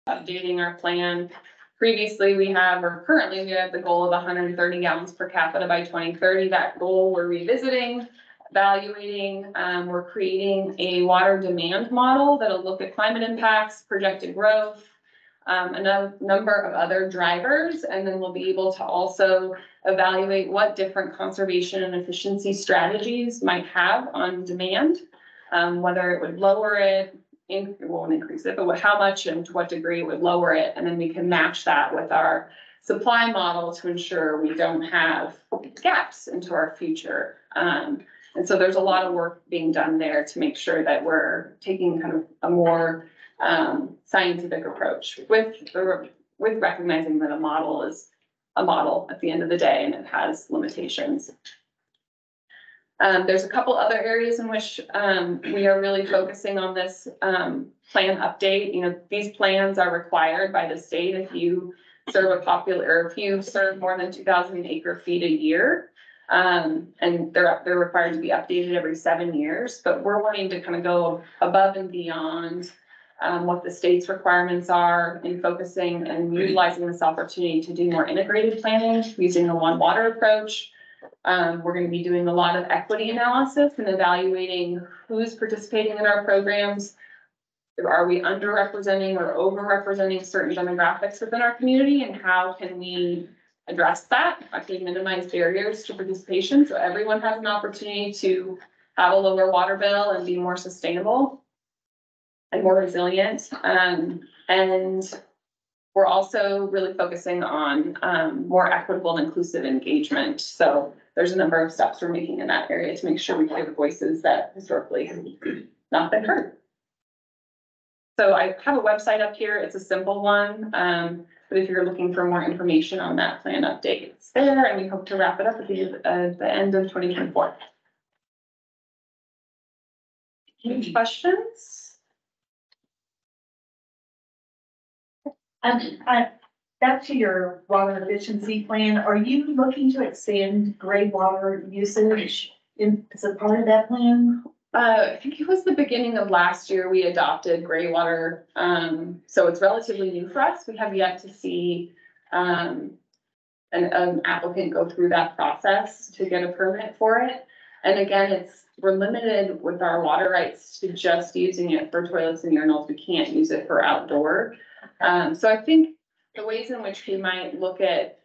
updating our plan. Previously, currently we have the goal of 130 gallons per capita by 2030. That goal we're revisiting, evaluating. We're creating a water demand model that'll look at climate impacts, projected growth, a number of other drivers, and then we'll be able to also evaluate what different conservation and efficiency strategies might have on demand, whether it would lower it, it won't increase it, but how much and to what degree it would lower it, and then we can match that with our supply model to ensure we don't have gaps into our future. And so there's a lot of work being done there to make sure that we're taking kind of a more scientific approach with recognizing that a model is a model at the end of the day and it has limitations. There's a couple other areas in which we are really focusing on this plan update. You know, these plans are required by the state if you serve if you serve more than 2,000 acre feet a year. And they're required to be updated every 7 years, but we're wanting to kind of go above and beyond what the state's requirements are in focusing and utilizing this opportunity to do more integrated planning using the One Water approach. We're going to be doing a lot of equity analysis and evaluating who's participating in our programs. Are we underrepresenting or overrepresenting certain demographics within our community, and how can we address that? How can we minimize barriers to participation so everyone has an opportunity to have a lower water bill and be more sustainable and more resilient? And we're also really focusing on more equitable and inclusive engagement. So there's a number of steps we're making in that area to make sure we hear the voices that historically have not been heard. So I have a website up here. It's a simple one, but if you're looking for more information on that plan update, it's there, and we hope to wrap it up at the end of 2024. Any questions? Back to your water efficiency plan, are you looking to expand gray water usage as a part of that plan? I think it was the beginning of last year we adopted gray water. So it's relatively new for us. We have yet to see an applicant go through that process to get a permit for it. And again, we're limited with our water rights to just using it for toilets and urinals. We can't use it for outdoor. So I think the ways in which we might look at,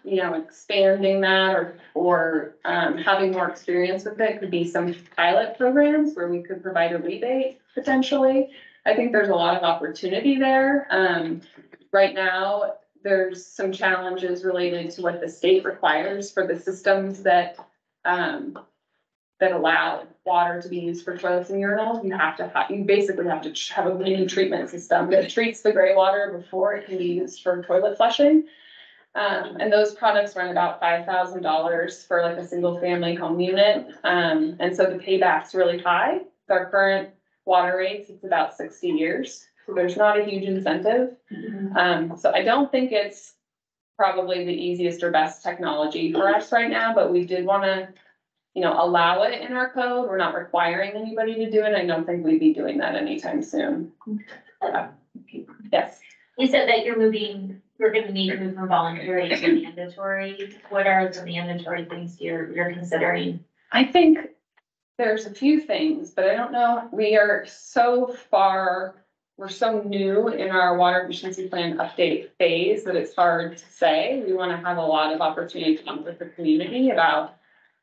expanding that or having more experience with it could be some pilot programs where we could provide a rebate potentially. I think there's a lot of opportunity there. Right now, there's some challenges related to what the state requires for the systems that allow water to be used for toilets and urinals. You basically have to have a mini treatment system that treats the gray water before it can be used for toilet flushing. And those products run about $5,000 for like a single family home unit. And so the payback's really high. With our current water rates, it's about 60 years. So there's not a huge incentive. So I don't think it's probably the easiest or best technology for us right now, but we did want to allow it in our code. We're not requiring anybody to do it. I don't think we'd be doing that anytime soon. Yes. You said that we're going to need to move from voluntary to mandatory. What are the mandatory things you're considering? I think there's a few things, but I don't know. We're so new in our water efficiency plan update phase that it's hard to say. We want to have a lot of opportunity to talk with the community about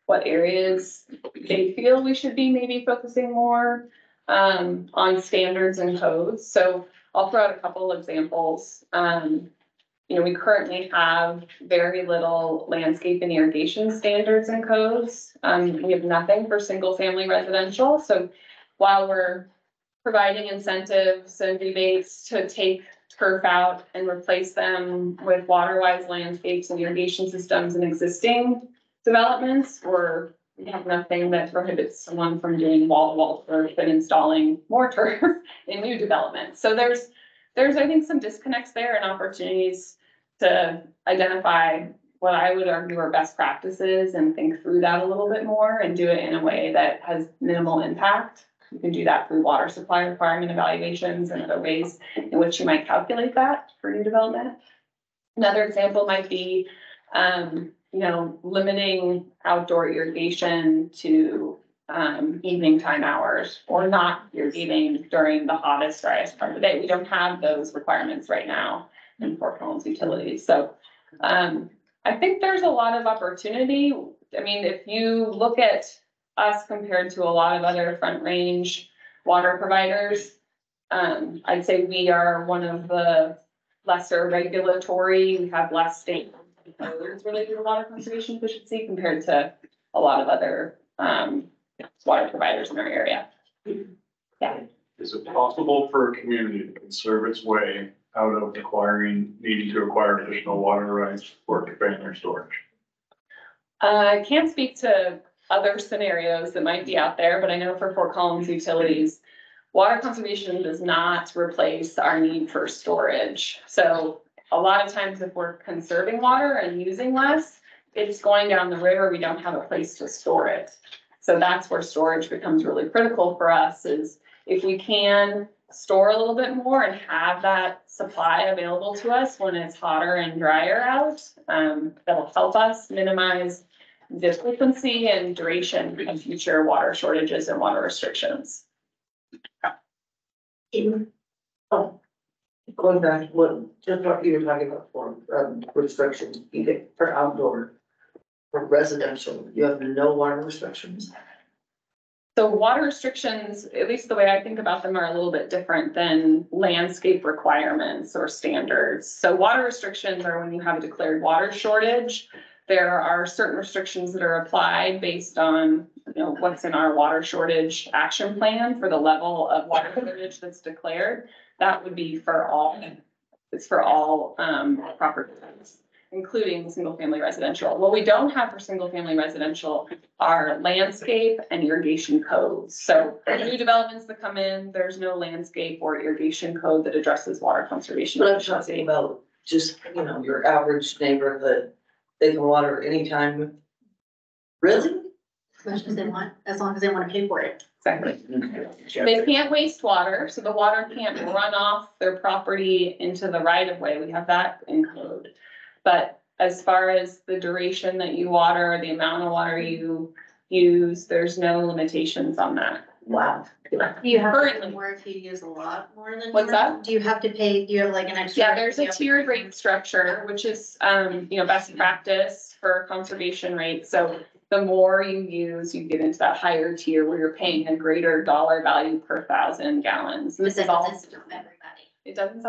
what areas they feel we should be maybe focusing more on standards and codes. So I'll throw out a couple of examples. We currently have very little landscape and irrigation standards and codes. We have nothing for single family residential. So while we're providing incentives and rebates to take turf out and replace them with water-wise landscapes and irrigation systems and existing developments, we have nothing that prohibits someone from doing wall-to-wall turf and installing more turf in new developments. So there's I think some disconnects there and opportunities to identify what I would argue are best practices and think through that a little bit more and do it in a way that has minimal impact. You can do that through water supply requirement evaluations and other ways in which you might calculate that for new development. Another example might be, limiting outdoor irrigation to evening time hours, or not irrigating during the hottest, driest part of the day. We don't have those requirements right now in Fort Collins utilities. So I think there's a lot of opportunity. I mean, if you look at us compared to a lot of other Front Range water providers, I'd say we are one of the lesser regulatory. We have less state codes related to water conservation efficiency compared to a lot of other water providers in our area. Yeah. Is it possible for a community to conserve its way out of needing to acquire additional water rights for container storage? I can't speak to other scenarios that might be out there, but I know for Fort Collins utilities, water conservation does not replace our need for storage. So a lot of times if we're conserving water and using less, it's going down the river, we don't have a place to store it. So that's where storage becomes really critical for us, is if we can store a little bit more and have that supply available to us when it's hotter and drier out, that'll help us minimize the frequency and duration of future water shortages and water restrictions. Going back to what you were talking about for restrictions, either for outdoor, for residential, you have no water restrictions. So water restrictions, at least the way I think about them, are a little bit different than landscape requirements or standards. So water restrictions are when you have a declared water shortage. There are certain restrictions that are applied based on, what's in our water shortage action plan for the level of water shortage that's declared. That would be for all, it's for all properties, including single family residential. What we don't have for single family residential are landscape and irrigation codes. So new developments that come in, there's no landscape or irrigation code that addresses water conservation. But I'm talking about just, your average neighborhood, they can water anytime. Really? As much as they want, as long as they want to pay for it. Exactly. They can't waste water, so the water can't run off their property into the right of way. We have that in code. But as far as the duration that you water, the amount of water you use, there's no limitations on that. Wow. Do you have to pay Currently. more if you use a lot more than? What's that? Do you have to pay, do you have like an extra? Yeah, there's a tiered rate structure, which is, best practice for conservation rates. So the more you use, you get into that higher tier where you're paying a greater dollar value per 1,000 gallons. And But this is that all, doesn't stop everybody. it doesn't,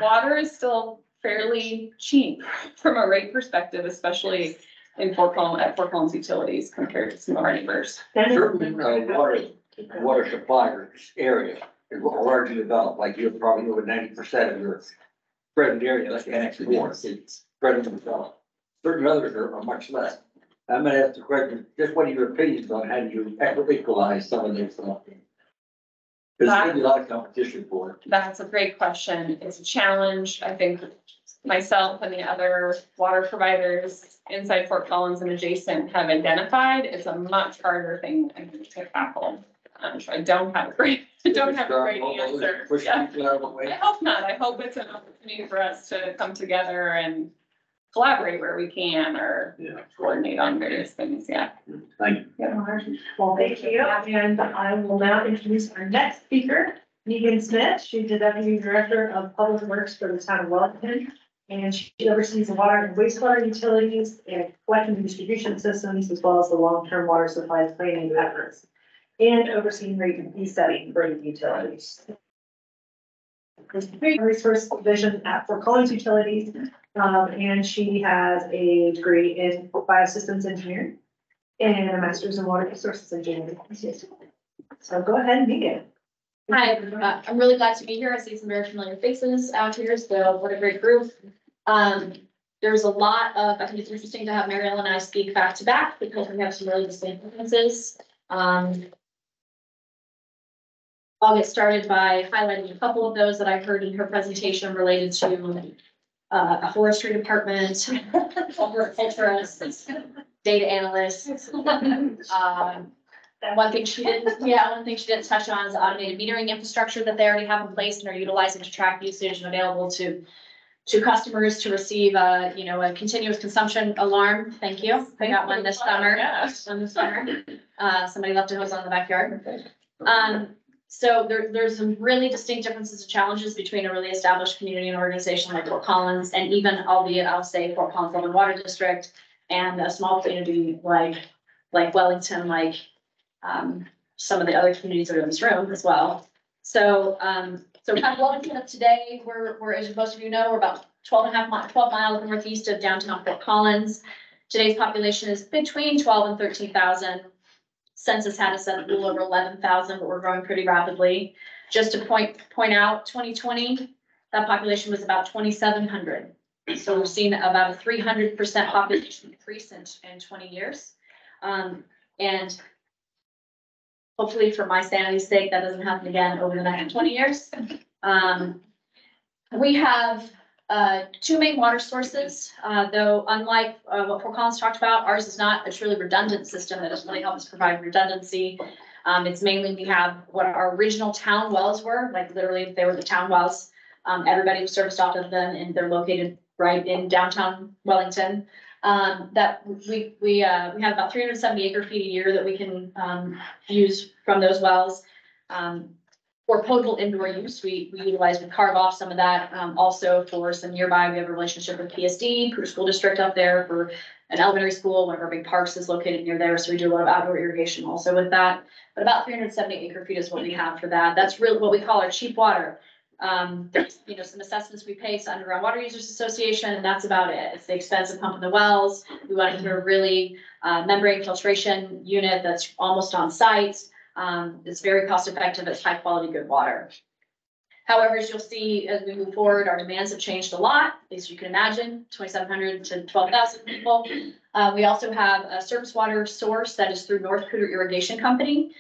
water is still fairly cheap from a rate perspective, especially in Fort Collins utilities compared to some of our neighbors. Certain water suppliers area is largely developed, like you're probably over 90% of your present area, like annex water, it's presently developed. Certain others are much less. I'm gonna ask the question, just what are your opinions on how do you equalize some of this stuff? There's gonna be a lot of competition for it. That's a great question. It's a challenge. I think myself and the other water providers inside Fort Collins and adjacent have identified. It's a much harder thing to tackle. So I don't have a great answer. Push Yeah. people out of the I way. hope not. I hope it's an opportunity for us to come together and collaborate where we can, or coordinate on various things. Yeah. Thank you. Well, thank you, and I will now introduce our next speaker, Megan Smith. She's the Deputy Director of Public Works for the town of Wellington, and she oversees the water and wastewater utilities and collection and distribution systems, as well as the long-term water supply planning efforts, and overseeing rate and fee setting for the utilities. Resource division at Fort Collins Utilities, and she has a degree in biosystems engineering and a master's in water resources engineering. So go ahead, Megan. Hi, I'm really glad to be here. I see some very familiar faces out here, so what a great group. There's a lot of, I think it's interesting to have Mariel and I speak back to back because we have some really distinct differences. I'll get started by highlighting a couple of those that I heard in her presentation related to a forestry department, agriculturists, data analysts, One thing she didn't touch on is automated metering infrastructure that they already have in place and are utilizing to track usage and available to customers to receive a continuous consumption alarm. Thank you. I got one this summer. Yes. Somebody left a hose on in the backyard. So there's some really distinct differences and challenges between a really established community and organization like Fort Collins, and even, albeit, I'll say, Fort Collins Urban Water District, and a small community like Wellington, some of the other communities that are in this room as well. So kind of Wellington of today, we're, as most of you know, we're about 12 miles northeast of downtown Fort Collins. Today's population is between 12 and 13,000. Census had us at a little over 11,000, but we're growing pretty rapidly. Just to point out, 2020, that population was about 2,700. So we've seen about a 300% population increase in 20 years. And hopefully, for my sanity's sake, that doesn't happen again over the next 20 years. We have two main water sources, though unlike what Fort Collins talked about, ours is not a truly redundant system that has really helped us provide redundancy. It's mainly we have what our original town wells were, like literally they were the town wells. Everybody was serviced off of them, and they're located right in downtown Wellington. That we have about 370 acre feet a year that we can use from those wells. For potable indoor use, we carve off some of that. Also for some nearby, we have a relationship with PSD, Peru School District up there for an elementary school. One of our big parks is located near there, so we do a lot of outdoor irrigation also with that. But about 370 acre feet is what we have for that. That's really what we call our cheap water. There's some assessments we pay to Underground Water Users Association, and that's about it. It's the expense of pumping the wells. We want to do a really membrane filtration unit that's almost on site. It's very cost effective. It's high quality, good water. However, as you'll see as we move forward, our demands have changed a lot, as you can imagine, 2,700 to 12,000 people. We also have a surface water source that is through North Cooter Irrigation Company.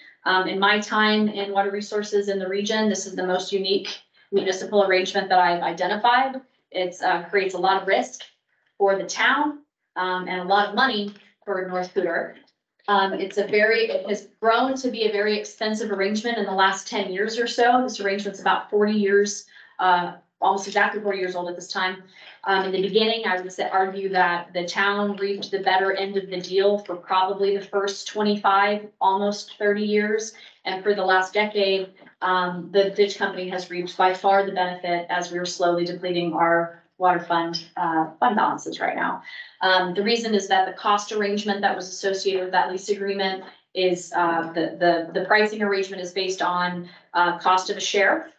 In my time in water resources in the region, this is the most unique municipal arrangement that I've identified. It creates a lot of risk for the town and a lot of money for North Cooter. It has grown to be a very expensive arrangement in the last 10 years or so. This arrangement's about 40 years, almost exactly 40 years old at this time. In the beginning, I would argue that the town reaped the better end of the deal for probably the first 25, almost 30 years. And for the last decade, the ditch company has reaped by far the benefit as we are slowly depleting our water fund balances right now. The reason is that the cost arrangement that was associated with that lease agreement is the pricing arrangement is based on cost of a share.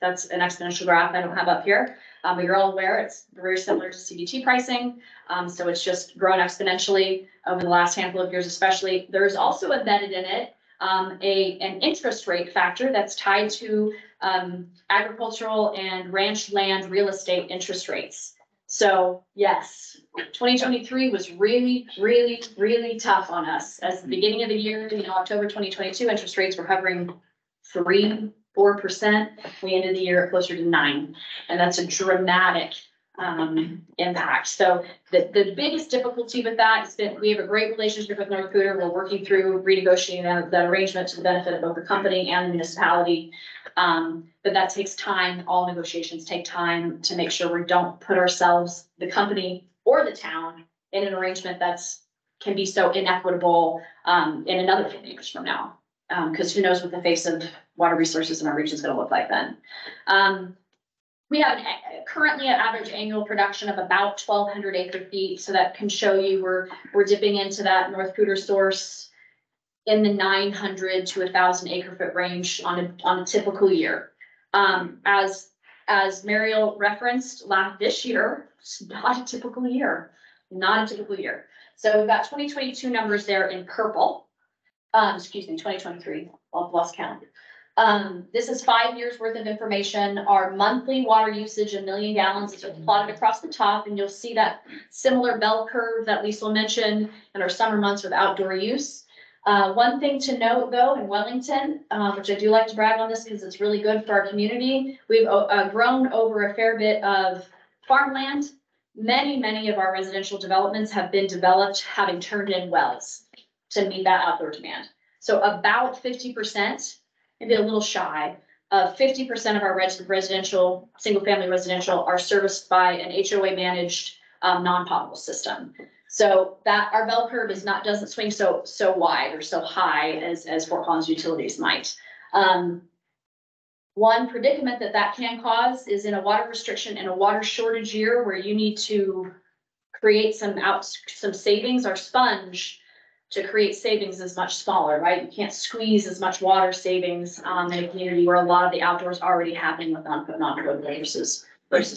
That's an exponential graph I don't have up here, but you're all aware it's very similar to CDT pricing. So it's just grown exponentially over the last handful of years, especially. There's also embedded in it an interest rate factor that's tied to agricultural and ranch land real estate interest rates. So yes, 2023 was really, really, really tough on us. As the beginning of the year, October 2022, interest rates were hovering 3-4%. We ended the year closer to 9%, and that's a dramatic impact. So the biggest difficulty with that is that we have a great relationship with North Cooter. We're working through renegotiating that arrangement to the benefit of both the company and the municipality. But that takes time. All negotiations take time to make sure we don't put ourselves, the company or the town, in an arrangement can be so inequitable in another 50 years from now. Because who knows what the face of water resources in our region is going to look like then. We have currently an average annual production of about 1,200 acre feet. So that can show you we're dipping into that North Cooter source in the 900 to 1,000 acre foot range on a typical year. As Mariel referenced, this year, it's not a typical year, So we've got 2022 numbers there in purple. 2023, I've lost count. This is 5 years worth of information. Our monthly water usage, 1 million gallons, is plotted across the top, and you'll see that similar bell curve that Lisa mentioned in our summer months with outdoor use. One thing to note though, in Wellington, which I do like to brag on this because it's really good for our community, we've grown over a fair bit of farmland. Many of our residential developments have been developed having turned in wells to meet that outdoor demand. So about 50%, maybe a little shy of 50% of our residential, single-family residential are serviced by an HOA managed non-potable system. So that our bell curve is not, doesn't swing so wide or so high as Fort Collins utilities might. One predicament that can cause is in a water restriction in a water shortage year where you need to create some savings. Our sponge to create savings is much smaller, right? You can't squeeze as much water savings in a community where a lot of the outdoors already happening with non-potable versus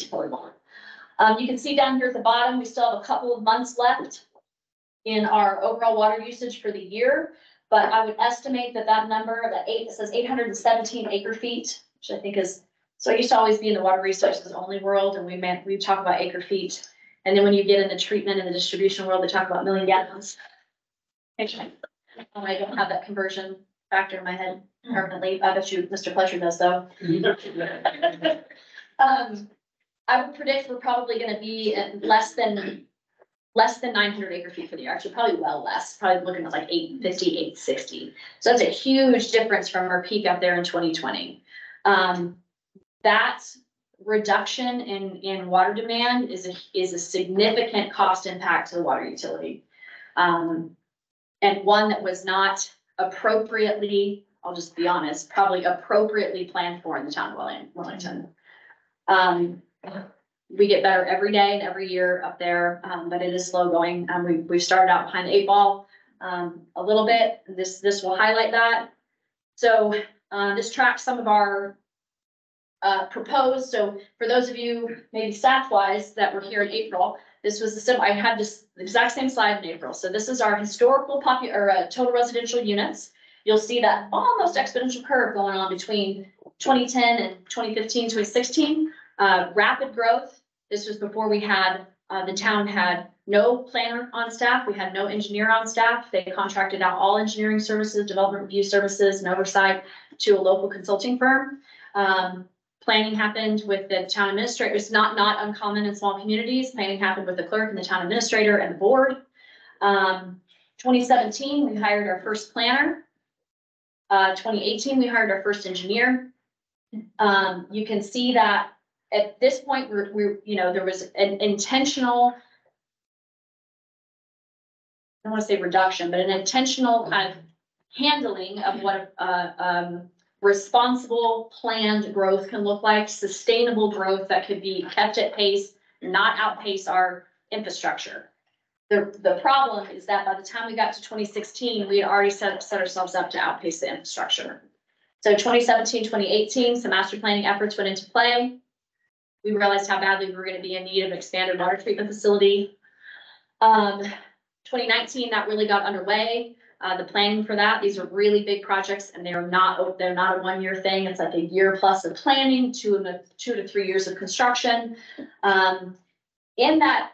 potable. You can see down here at the bottom, we still have a couple of months left in our overall water usage for the year, but I would estimate that number, it says 817 acre feet, which I think is, so I used to always be in the water resources only world, and we talk about acre feet. And then when you get in the treatment and the distribution world, they talk about million gallons. I don't have that conversion factor in my head permanently. I bet you Mr. Fletcher does though. I would predict we're probably gonna be at less than 900 acre feet for the year, actually probably well less, probably looking at like 850, 860. So that's a huge difference from our peak up there in 2020. That reduction in water demand is a significant cost impact to the water utility. And one that was not appropriately, I'll just be honest, probably appropriately planned for in the town of Wellington. We get better every day and every year up there, but it is slow going. We've started out behind the 8 ball a little bit. This will highlight that. So this tracks some of our proposed. So for those of you maybe staff wise that were here in April, this was I had this exact same slide in April. So this is our historical total residential units. You'll see that almost exponential curve going on between 2010 and 2015, 2016. Rapid growth. This was before we had, the town had no planner on staff. We had no engineer on staff. They contracted out all engineering services, development review services, and oversight to a local consulting firm. Planning happened with the town administrator. It's not uncommon in small communities. Planning happened with the clerk and the town administrator and the board. 2017, we hired our first planner. 2018, we hired our first engineer. You can see that at this point, there was an intentional, I don't want to say reduction, but an intentional kind of handling of what responsible planned growth can look like, sustainable growth that could be kept at pace, not outpace our infrastructure. The problem is that by the time we got to 2016, we had already set ourselves up to outpace the infrastructure. So 2017, 2018, some master planning efforts went into play. We realized how badly we were going to be in need of an expanded water treatment facility. 2019, that really got underway. The planning for that, these are really big projects, and they're not a 1 year thing. It's like a year plus of planning, 2 to 3 years of construction. In that,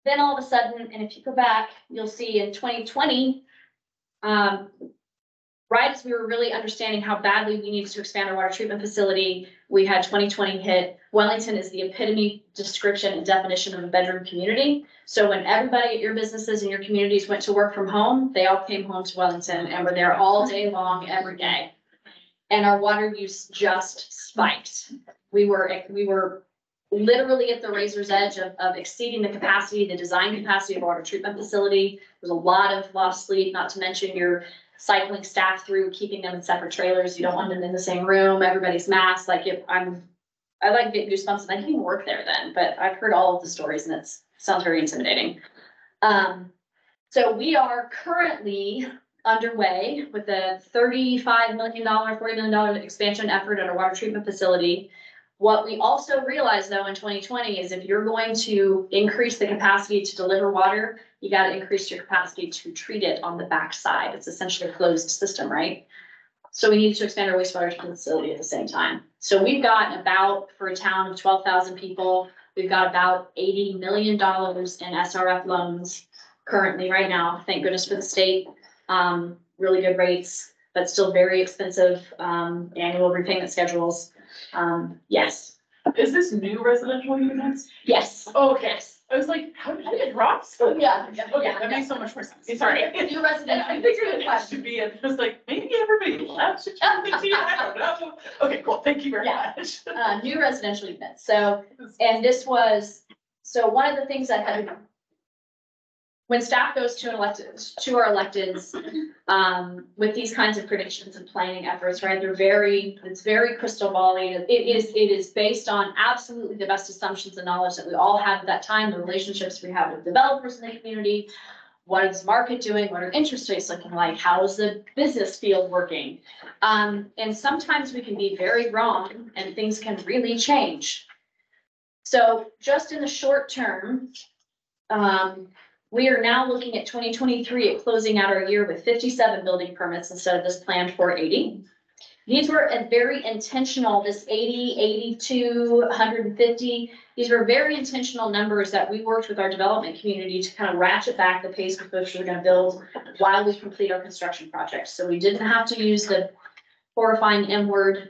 then all of a sudden, and if you go back, you'll see in 2020, right as we were really understanding how badly we needed to expand our water treatment facility, we had 2020 hit. Wellington is the epitome, description, and definition of a bedroom community. So when everybody at your businesses and your communities went to work from home, they all came home to Wellington and were there all day long, every day. And our water use just spiked. We were literally at the razor's edge of exceeding the capacity, the design capacity of a water treatment facility. There's a lot of sleep, not to mention you're cycling staff through, keeping them in separate trailers. You don't want them in the same room. Everybody's masked. I like getting goosebumps, and I didn't even work there then, but I've heard all of the stories, and it sounds very intimidating. So we are currently underway with a $35 million, $40 million expansion effort at our water treatment facility. What we also realized though in 2020 is if you're going to increase the capacity to deliver water, you got to increase your capacity to treat it on the backside. It's essentially a closed system, right? So we need to expand our wastewater treatment facility at the same time. So we've got about, for a town of 12,000 people, we've got about $80 million in SRF loans currently right now. Thank goodness for the state. Really good rates, but still very expensive annual repayment schedules. Yes. Is this new residential units? Yes. Oh, yes. I was like, how did I get dropped? So Yeah, Okay, yeah, that yeah. makes so much more sense. Sorry. New And residential. I figured it has to be, and I was like, maybe everybody left. I don't know. Okay, cool. Thank you very Yeah. much. New residential units, so, and this was, so one of the things that had. When staff goes to our electeds, with these kinds of predictions and planning efforts, right, it's very crystal ball-y. It is based on absolutely the best assumptions and knowledge that we all have at that time, the relationships we have with developers in the community. What is the market doing? What are interest rates looking like? How is the business field working? And sometimes we can be very wrong and things can really change. So just in the short term, we are now looking at 2023 at closing out our year with 57 building permits instead of this planned 480. These were a very intentional, this 80, 82, 150. These were very intentional numbers that we worked with our development community to kind of ratchet back the pace with which we're going to build while we complete our construction projects. So we didn't have to use the horrifying M word.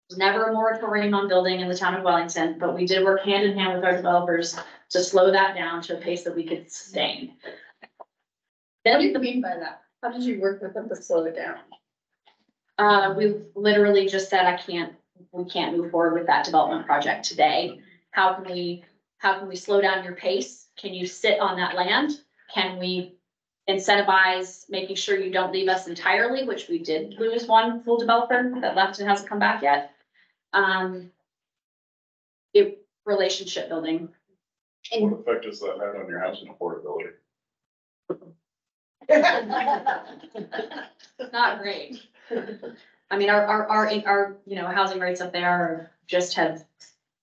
There's never a moratorium on building in the town of Wellington, but we did work hand in hand with our developers to slow that down to a pace that we could sustain. What do you mean by that? How did you work with them to slow it down? We literally just said, we can't move forward with that development project today. How can we slow down your pace? Can you sit on that land? Can we incentivize making sure you don't leave us entirely, which we did lose one full developer that left and hasn't come back yet. Relationship building. What effect does that have on your housing affordability? Not great. I mean, our, housing rates up there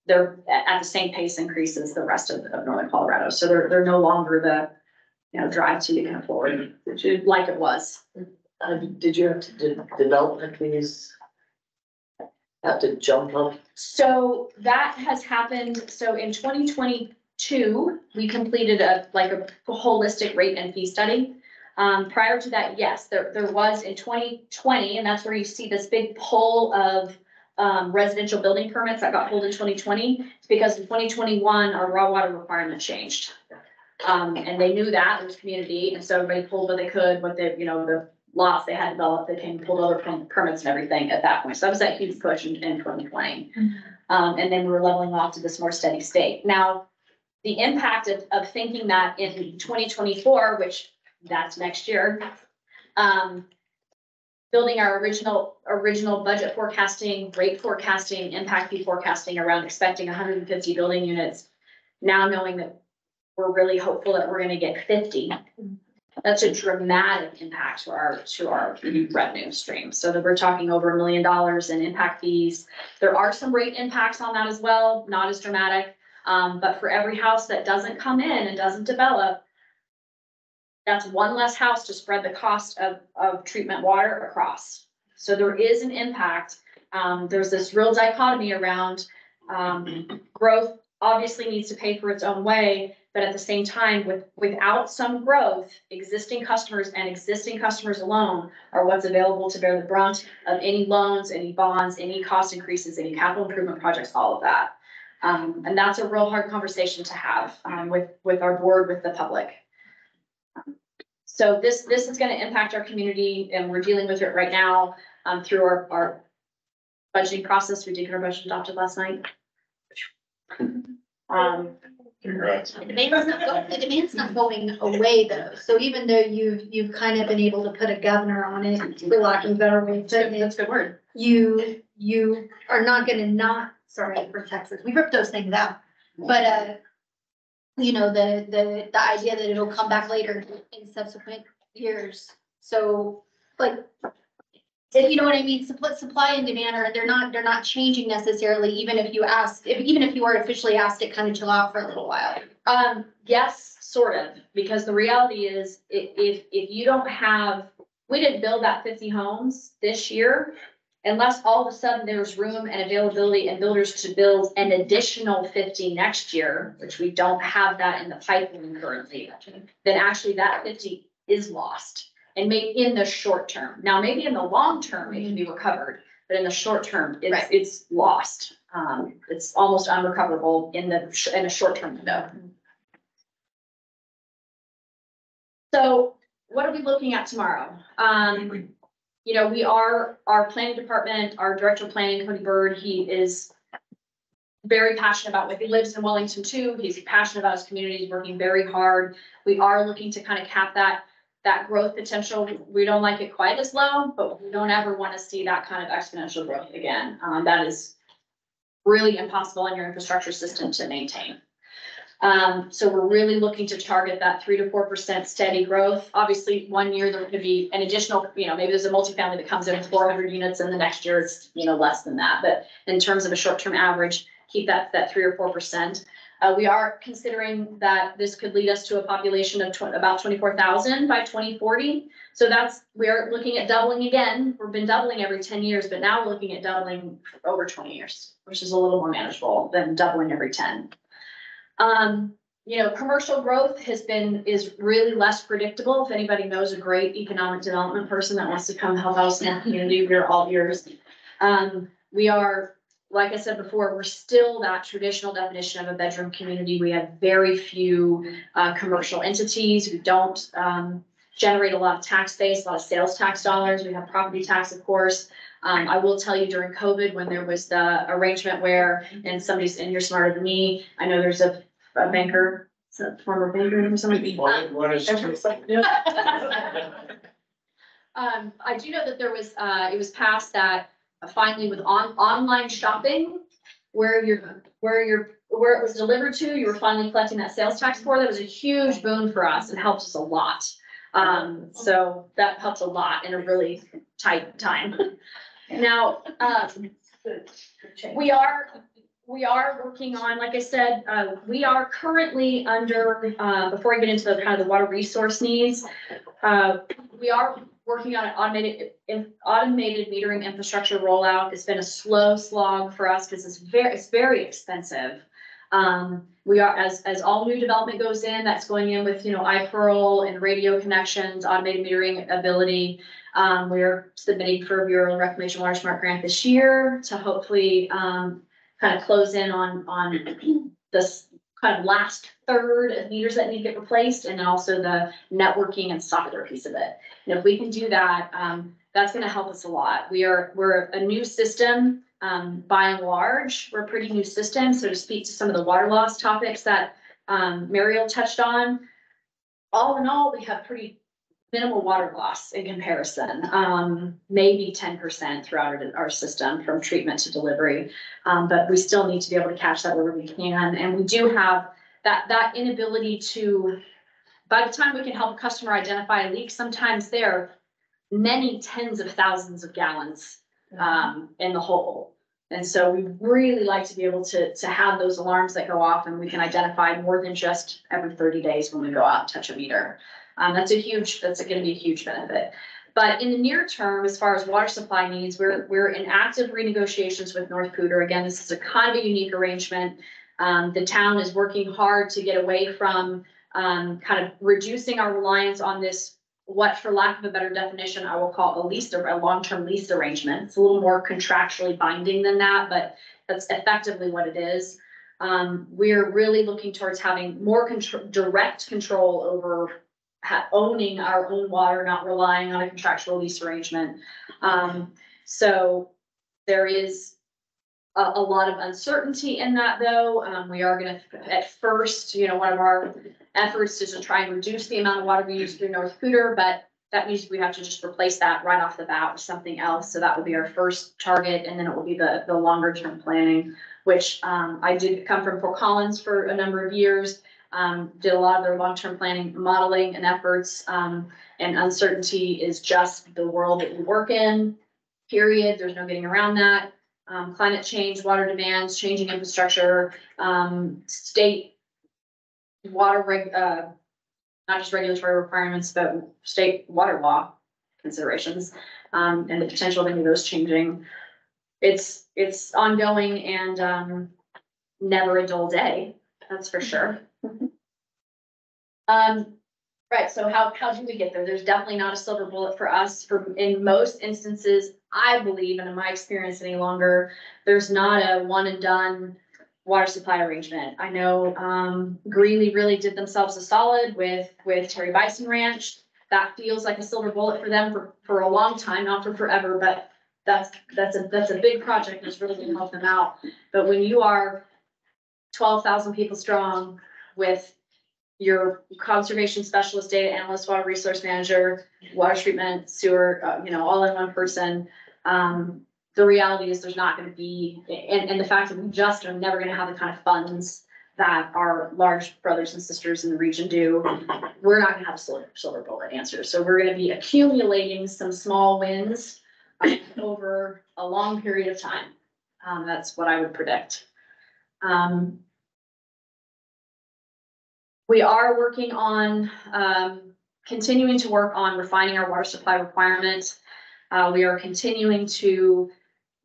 they're at the same pace increase as the rest of northern Colorado. So they're no longer the, drive to you can afford like it was. Did you have to development fees have to jump up? So that has happened. So in 2022, we completed a holistic rate and fee study. Prior to that, yes, there was in 2020, and that's where you see this big pull of residential building permits that got pulled in 2020, because in 2021, our raw water requirement changed. And they knew that it was community, and so everybody pulled what they could, the lots they had developed, they came and pulled other permits and everything at that point. So that was that huge push in 2020. And then we were leveling off to this more steady state. Now, the impact of thinking that in 2024, which that's next year, building our original budget forecasting, rate forecasting, impact fee forecasting around expecting 150 building units, now knowing that we're really hopeful that we're gonna get 50. That's a dramatic impact to our revenue stream. So that we're talking over $1 million in impact fees. There are some rate impacts on that as well, not as dramatic. But for every house that doesn't come in and doesn't develop, that's one less house to spread the cost of treatment water across. So there is an impact. There's this real dichotomy around growth obviously needs to pay for its own way, but at the same time, without some growth, existing customers alone are what's available to bear the brunt of any loans, any bonds, any cost increases, any capital improvement projects, all of that. And that's a real hard conversation to have with our board, with the public. So this is going to impact our community, and we're dealing with it right now through our budgeting process. We did get our budget adopted last night. Congrats. The demand's not going away though, so even though you've kind of been able to put a governor on it, for lack of a better way of putting That's it, a good word. you are not gonna sorry for Texas, we ripped those things out. But the idea that it'll come back later in subsequent years, so like, if you know what I mean, supply and demand they're not changing necessarily, even if you artificially asked it kind of chill out for a little while. Yes, sort of, because the reality is if you don't have, we didn't build that 50 homes this year unless all of a sudden there's room and availability and builders to build an additional 50 next year, which we don't have that in the pipeline currently, then actually that 50 is lost. And maybe in the short term. Now, maybe in the long term, it can be recovered, but in the short term, it's lost. It's almost unrecoverable in a short term window. So what are we looking at tomorrow? You know, our planning department, our director of planning, Cody Bird, he is very passionate about what he lives in Wellington too. He's passionate about his community. He's working very hard. We are looking to kind of cap that growth potential. We don't like it quite as low, but we don't ever want to see that kind of exponential growth again. That is really impossible in your infrastructure system to maintain. So we're really looking to target that 3 to 4% steady growth. Obviously, 1 year there could be an additional, you know, maybe there's a multifamily that comes in with 400 units and the next year it's, you know, less than that. But in terms of a short-term average, keep that 3 or 4%. We are considering that this could lead us to a population of about 24,000 by 2040. So we are looking at doubling again. We've been doubling every 10 years, but now we're looking at doubling over 20 years, which is a little more manageable than doubling every 10. You know, commercial growth is really less predictable. If anybody knows a great economic development person that wants to come help us in the community, we're all ears. We are, like I said before, we're still that traditional definition of a bedroom community. We have very few commercial entities. We don't generate a lot of tax base, a lot of sales tax dollars. We have property tax, of course. I will tell you during COVID, when there was the arrangement where, and you're smarter than me, I know there's a banker, a former banker or something. I do know that there was, it was passed that finally with online shopping, where it was delivered to, you were finally collecting that sales tax for. That was a huge boon for us and helped us a lot. So that helps a lot in a really tight time. Now, we are working on, like I said, we are currently under, before I get into the kind of the water resource needs, we are working on an automated metering infrastructure rollout. It's been a slow slog for us because it's very expensive. We are, as all new development goes in, that's going in with, you know, iPearl and radio connections, automated metering ability. We're submitting for a Bureau of Reclamation Water Smart grant this year to hopefully kind of close in on this kind of last third of meters that need to get replaced, and then also the networking and software piece of it. And if we can do that, that's going to help us a lot. We're a new system. By and large, we're a pretty new system. So to speak to some of the water loss topics that Mariel touched on, all in all, we have pretty minimal water loss in comparison, maybe 10% throughout our system from treatment to delivery. But we still need to be able to catch that wherever we can. And we do have that inability to, by the time we can help a customer identify a leak, sometimes there are many tens of thousands of gallons in the hole. And so we really like to be able to have those alarms that go off and we can identify more than just every 30 days when we go out and touch a meter. That's going to be a huge benefit. But in the near term, as far as water supply needs, we're in active renegotiations with North Cooter. Again, this is a kind of a unique arrangement. The town is working hard to get away from kind of reducing our reliance on this, what, for lack of a better definition, I will call a long-term lease arrangement. It's a little more contractually binding than that, but that's effectively what it is. We're really looking towards having more direct control over owning our own water, not relying on a contractual lease arrangement. So there is a lot of uncertainty in that, though. We are going to, at first, you know, one of our efforts is to try and reduce the amount of water we use through North Cooter, but that means we have to just replace that right off the bat with something else. So that will be our first target, and then it will be the longer term planning, which I did come from Fort Collins for a number of years, did a lot of their long-term planning, modeling and efforts, and uncertainty is just the world that we work in, period. There's no getting around that. Climate change, water demands, changing infrastructure, state water not just regulatory requirements, but state water law considerations, and the potential of any of those changing. It's ongoing and never a dull day, that's for sure. Right, so how do we get there? There's definitely not a silver bullet for us. In most instances, I believe, and in my experience any longer, there's not a one and done, water supply arrangement. I know, Greeley really did themselves a solid with Terry Bison Ranch. That feels like a silver bullet for them for a long time, not for forever, but that's a big project that's really gonna help them out. But when you are 12,000 people strong with your conservation specialist, data analyst, water resource manager, water treatment, sewer, all in one person. The reality is there's not gonna be, and the fact that we just are never gonna have the kind of funds that our large brothers and sisters in the region do. We're not gonna have a silver bullet answer. So we're gonna be accumulating some small wins over a long period of time. That's what I would predict. We are working on, continuing to work on refining our water supply requirement. We are continuing to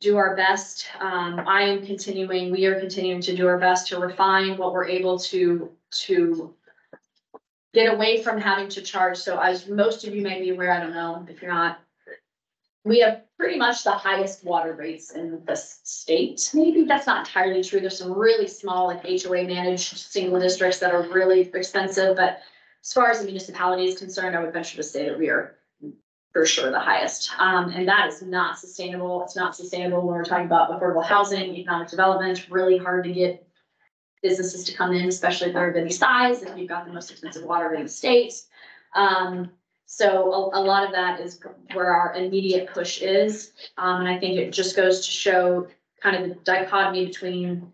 do our best. We are continuing to do our best to refine what we're able to get away from having to charge. So as most of you may be aware, I don't know if you're not, we have pretty much the highest water rates in the state. Maybe that's not entirely true. There's some really small, like HOA managed single districts that are really expensive, but as far as the municipality is concerned, I would venture to say that we are for sure the highest. And that is not sustainable. It's not sustainable when we're talking about affordable housing, economic development, really hard to get businesses to come in, especially if they're of any size, if you've got the most expensive water in the state. So a lot of that is where our immediate push is. And I think it just goes to show kind of the dichotomy between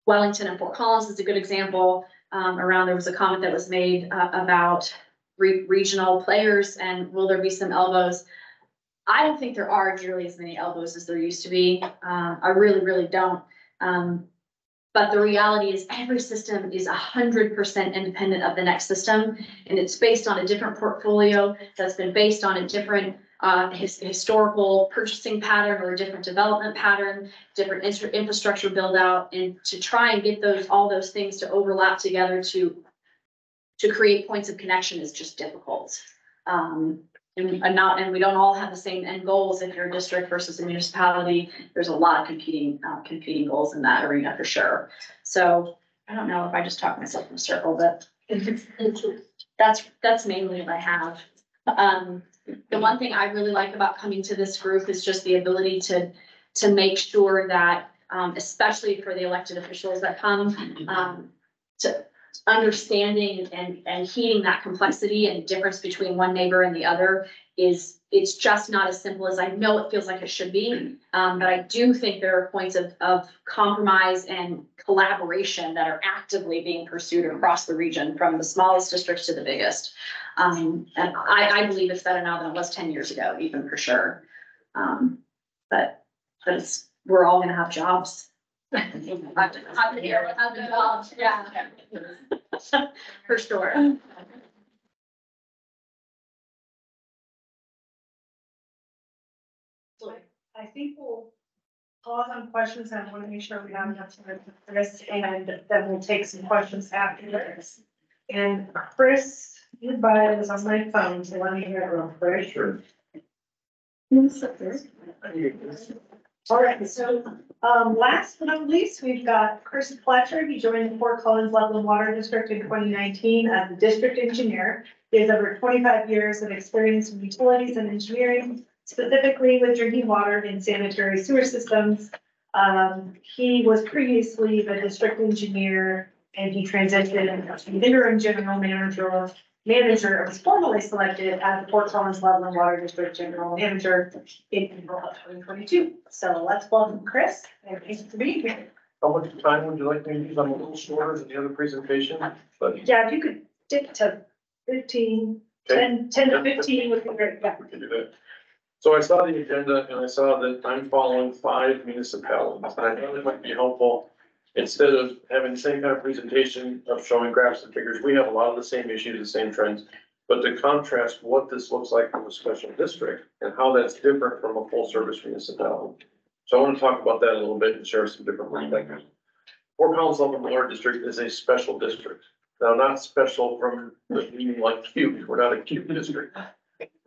Wellington and Fort Collins is a good example. There was a comment that was made about regional players and will there be some elbows? I don't think there are nearly as many elbows as there used to be. I really don't. But the reality is every system is 100% independent of the next system. And it's based on a different portfolio that's been based on a different historical purchasing pattern or a different development pattern, different infrastructure build out, and to try and get all those things to overlap together to create points of connection is just difficult. And we don't all have the same end goals. If you're a district versus a municipality, there's a lot of competing goals in that arena for sure. So I don't know if I just talked myself in a circle, but that's mainly what I have. The one thing I really like about coming to this group is just the ability to make sure that, especially for the elected officials that come, to understanding and heeding that complexity and difference between one neighbor and the other it's just not as simple as I know it feels like it should be. But I do think there are points of compromise and collaboration that are actively being pursued across the region from the smallest districts to the biggest. And I believe it's better now than it was 10 years ago, even for sure. But we're all gonna have jobs. Yeah. For sure. I think we'll pause on questions. I want to make sure we have enough time for Chris, and then we'll take some questions after this. And Chris, your bio is on my phone, so let me hear it real quick. Sure. All right, so last but not least, we've got Chris Fletcher. He joined the Fort Collins Loveland Water District in 2019 as the district engineer. He has over 25 years of experience in utilities and engineering, specifically with drinking water and sanitary sewer systems. He was previously the district engineer and he transitioned to interim general manager was formally selected as the Fort Collins Loveland Water District General Manager in April of 2022. So let's welcome Chris and thanks for being here. How much time would you like me to use? I'm a little shorter than the other presentation, but. Yeah, if you could stick to 15, Okay. 10 to 15 would be great. Yeah. We can do that. So I saw the agenda and I saw that I'm following 5 municipalities, and I thought it might be helpful. Instead of having the same kind of presentation of showing graphs and figures, we have a lot of the same issues, the same trends. But to contrast what this looks like from a special district and how that's different from a full service municipality. So I want to talk about that a little bit and share some different perspectives. Fort Collins Loveland Water District is a special district. Now, not special from the meaning like cute, we're not a cute district.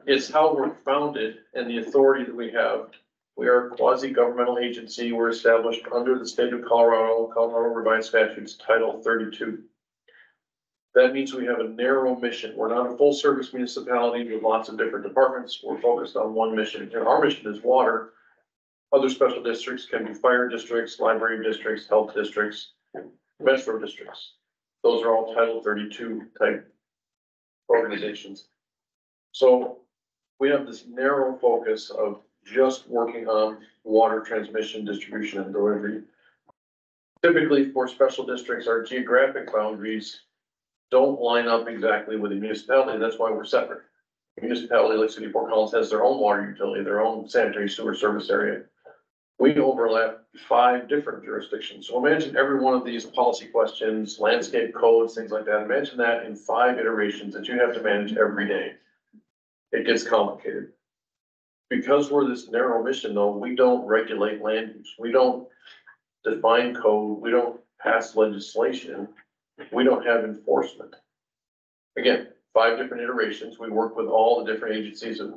It's how we're founded and the authority that we have We are a quasi-governmental agency. We're established under the state of Colorado, Colorado Revised Statutes, Title 32. That means we have a narrow mission. We're not a full-service municipality with lots of different departments. We're focused on one mission, and our mission is water. Other special districts can be fire districts, library districts, health districts, metro districts. Those are all Title 32 type organizations. So we have this narrow focus of just working on water transmission, distribution, and delivery. Typically for special districts, our geographic boundaries don't line up exactly with the municipality. That's why we're separate. A municipality like City of Fort Collins has their own water utility, their own sanitary sewer service area. We overlap 5 different jurisdictions. So imagine every one of these policy questions, landscape codes, things like that. Imagine that in 5 iterations that you have to manage every day. It gets complicated. Because we're this narrow mission though, we don't regulate land use. We don't define code. We don't pass legislation. We don't have enforcement. Again, 5 different iterations. We work with all the different agencies and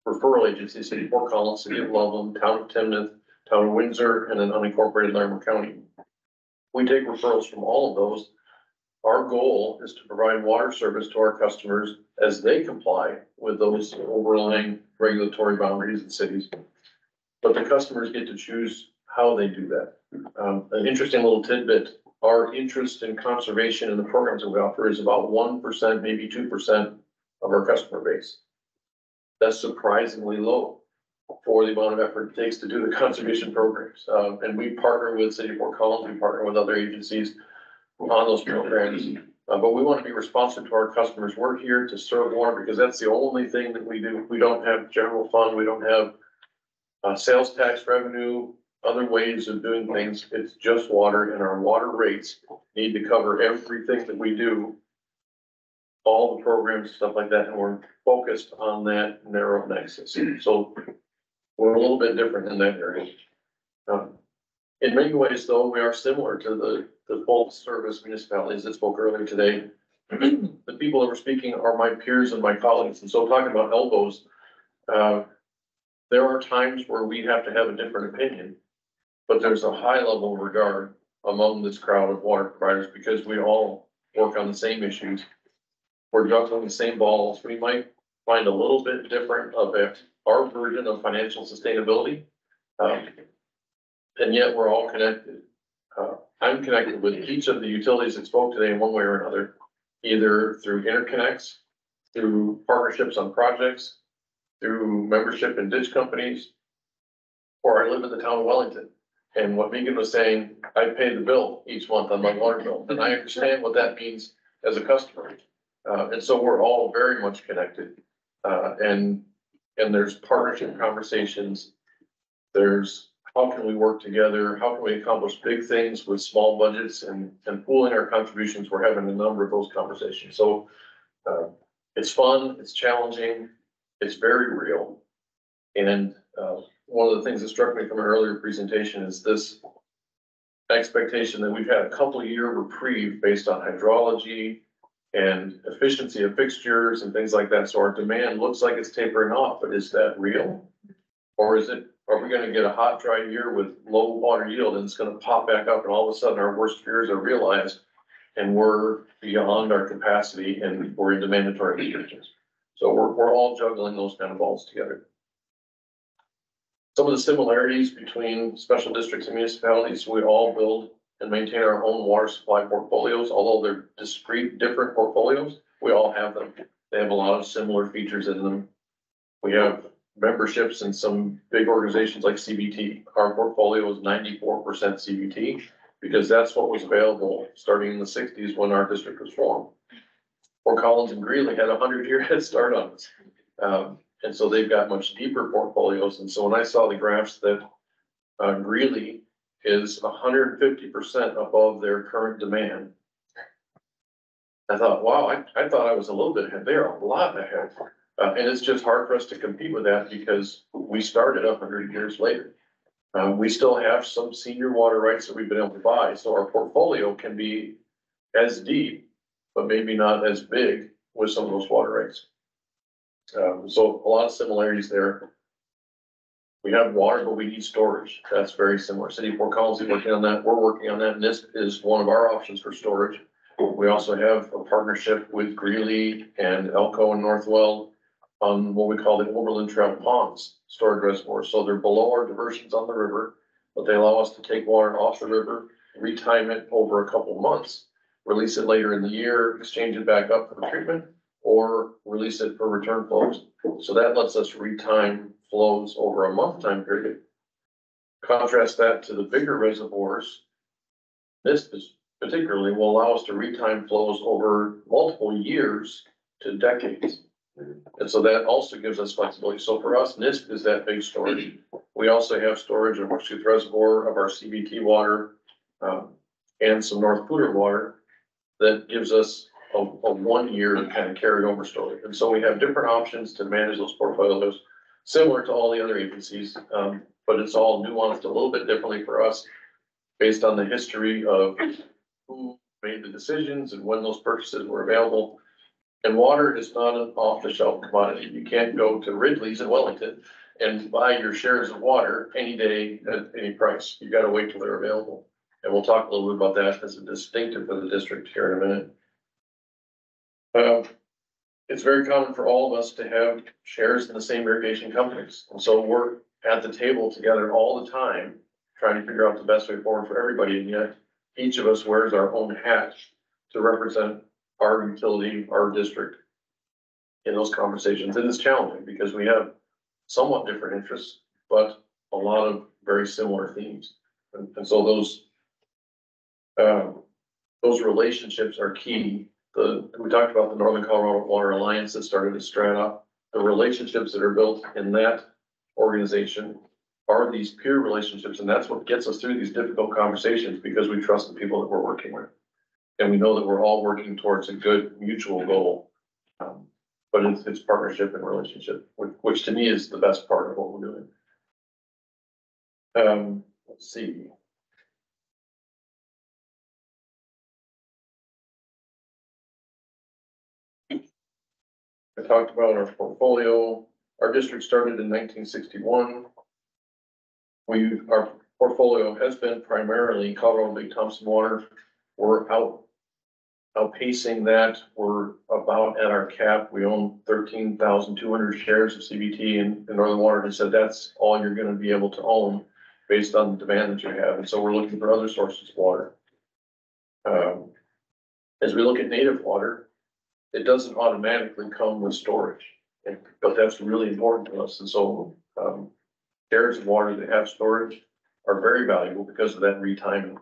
referral agencies, City of Fort Collins, City of Loveland, Town of Timnath, Town of Windsor, and then unincorporated Larimer County. We take referrals from all of those. Our goal is to provide water service to our customers as they comply with those overlying regulatory boundaries in cities. But the customers get to choose how they do that. An interesting little tidbit, our interest in conservation and the programs that we offer is about 1%, maybe 2% of our customer base. That's surprisingly low for the amount of effort it takes to do the conservation programs. And we partner with City of Fort Collins, we partner with other agencies on those programs. But we want to be responsive to our customers. We're here to serve water because that's the only thing that we do. We don't have general fund. We don't have sales tax revenue, other ways of doing things. It's just water, and our water rates need to cover everything that we do, all the programs, stuff like that, and we're focused on that narrow nexus. So we're a little bit different in that area. In many ways, though, we are similar to the full service municipalities that spoke earlier today. The people that were speaking are my peers and my colleagues, and so talking about elbows, there are times where we have to have a different opinion, but there's a high level of regard among this crowd of water providers because we all work on the same issues. We're juggling the same balls. We might find a little bit different of our version of financial sustainability. And yet we're all connected. I'm connected with each of the utilities that spoke today in one way or another, either through interconnects, through partnerships on projects, through membership in ditch companies, or I live in the town of Wellington. And what Megan was saying, I pay the bill each month on my water bill, and I understand what that means as a customer. And so we're all very much connected. And there's partnership conversations. There's how can we work together? How can we accomplish big things with small budgets and pooling our contributions? We're having a number of those conversations. So it's fun, it's challenging, it's very real. And one of the things that struck me from an earlier presentation is this expectation that we've had a couple of year reprieve based on hydrology and efficiency of fixtures and things like that. So our demand looks like it's tapering off, but is that real? Or are we gonna get a hot, dry year with low water yield and it's gonna pop back up and all of a sudden our worst fears are realized and we're beyond our capacity and we're into mandatory restrictions. So we're all juggling those kind of balls together. Some of the similarities between special districts and municipalities, we all build and maintain our own water supply portfolios, although they're discrete, different portfolios, we all have them. They have a lot of similar features in them. We have memberships in some big organizations like CBT. Our portfolio is 94% CBT because that's what was available starting in the 60s when our district was formed. Fort Collins and Greeley had a 100-year head start on us. And so they've got much deeper portfolios. And so when I saw the graphs that Greeley is 150% above their current demand, I thought, wow, I thought I was a little bit ahead. They're a lot ahead. And it's just hard for us to compete with that because we started 100 years later. We still have some senior water rights that we've been able to buy. So our portfolio can be as deep, but maybe not as big with some of those water rights. So a lot of similarities there. We have water, but we need storage. That's very similar. City of Fort Collins is working on that. We're working on that, and this is one of our options for storage. We also have a partnership with Greeley and Elko and Northwell on what we call the Overland Trail Ponds storage reservoirs. So they're below our diversions on the river, but they allow us to take water off the river, retime it over a couple months, release it later in the year, exchange it back up for treatment, or release it for return flows. So that lets us retime flows over a month time period. Contrast that to the bigger reservoirs. This is particularly will allow us to retime flows over multiple years to decades. And so that also gives us flexibility. So for us, NISP is that big storage. We also have storage of Horsetooth Reservoir of our CBT water, and some North Poudre water that gives us a 1 year kind of carried over storage. And so we have different options to manage those portfolios, similar to all the other agencies, but it's all nuanced a little bit differently for us based on the history of who made the decisions and when those purchases were available. And water is not an off-the-shelf commodity. You can't go to Ridley's in Wellington and buy your shares of water any day at any price. You gotta wait till they're available. And we'll talk a little bit about that as a distinctive for the district here in a minute. It's very common for all of us to have shares in the same irrigation companies. And so we're at the table together all the time, trying to figure out the best way forward for everybody. And yet each of us wears our own hat to represent our utility, our district in those conversations. And it's challenging because we have somewhat different interests, but a lot of very similar themes. And so those relationships are key. We talked about the Northern Colorado Water Alliance that started as Strata. The relationships that are built in that organization are these peer relationships, and that's what gets us through these difficult conversations because we trust the people that we're working with. And we know that we're all working towards a good mutual goal. But it's partnership and relationship, which to me is the best part of what we're doing. Let's see. I talked about our portfolio. Our district started in 1961. Our portfolio has been primarily Colorado Big Thompson water. We're outpacing that. We're about at our cap. We own 13,200 shares of CBT, and Northern Water has said that's all you're going to be able to own based on the demand that you have. And so we're looking for other sources of water. As we look at native water, it doesn't automatically come with storage, but that's really important to us. And so shares of water that have storage are very valuable because of that retiming.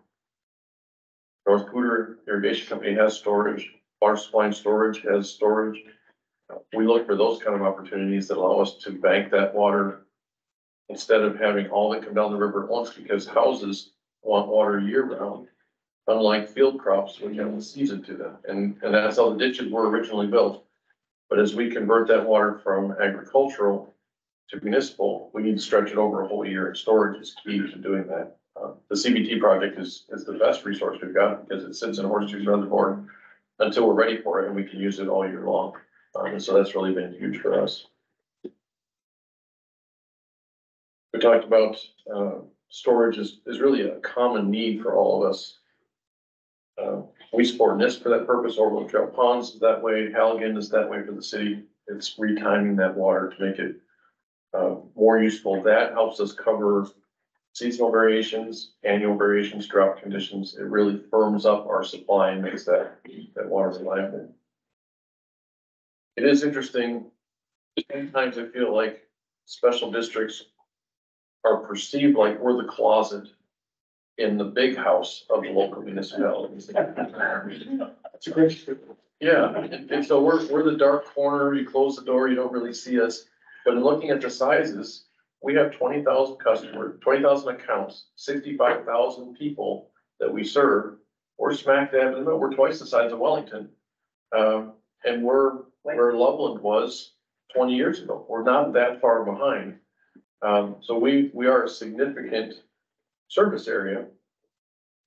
North Poudre Irrigation Company has storage. Water Supply and Storage has storage. We look for those kind of opportunities that allow us to bank that water instead of having all that come down the river at once, because houses want water year round, unlike field crops, which have a season to them. And that's how the ditches were originally built. But as we convert that water from agricultural to municipal, we need to stretch it over a whole year, and storage is key to doing that. The CBT project is the best resource we've got because it sits in Horsetooth Reservoir until we're ready for it, and we can use it all year long. And so that's really been huge for us. We talked about storage is really a common need for all of us. We support NISP for that purpose. Overland Trail Ponds is that way. Halligan is that way for the city. It's retiming that water to make it more useful. That helps us cover seasonal variations, annual variations, drought conditions. It really firms up our supply and makes that water reliable. It is interesting. Sometimes I feel like special districts are perceived like we're the closet in the big house of the local municipalities. That's a great. Yeah, and so we're the dark corner. You close the door, you don't really see us. But in looking at the sizes, we have 20,000 customers, 20,000 accounts, 65,000 people that we serve. We're smack dab in the middle. We're twice the size of Wellington. And we're where Loveland was 20 years ago. We're not that far behind. So we are a significant service area,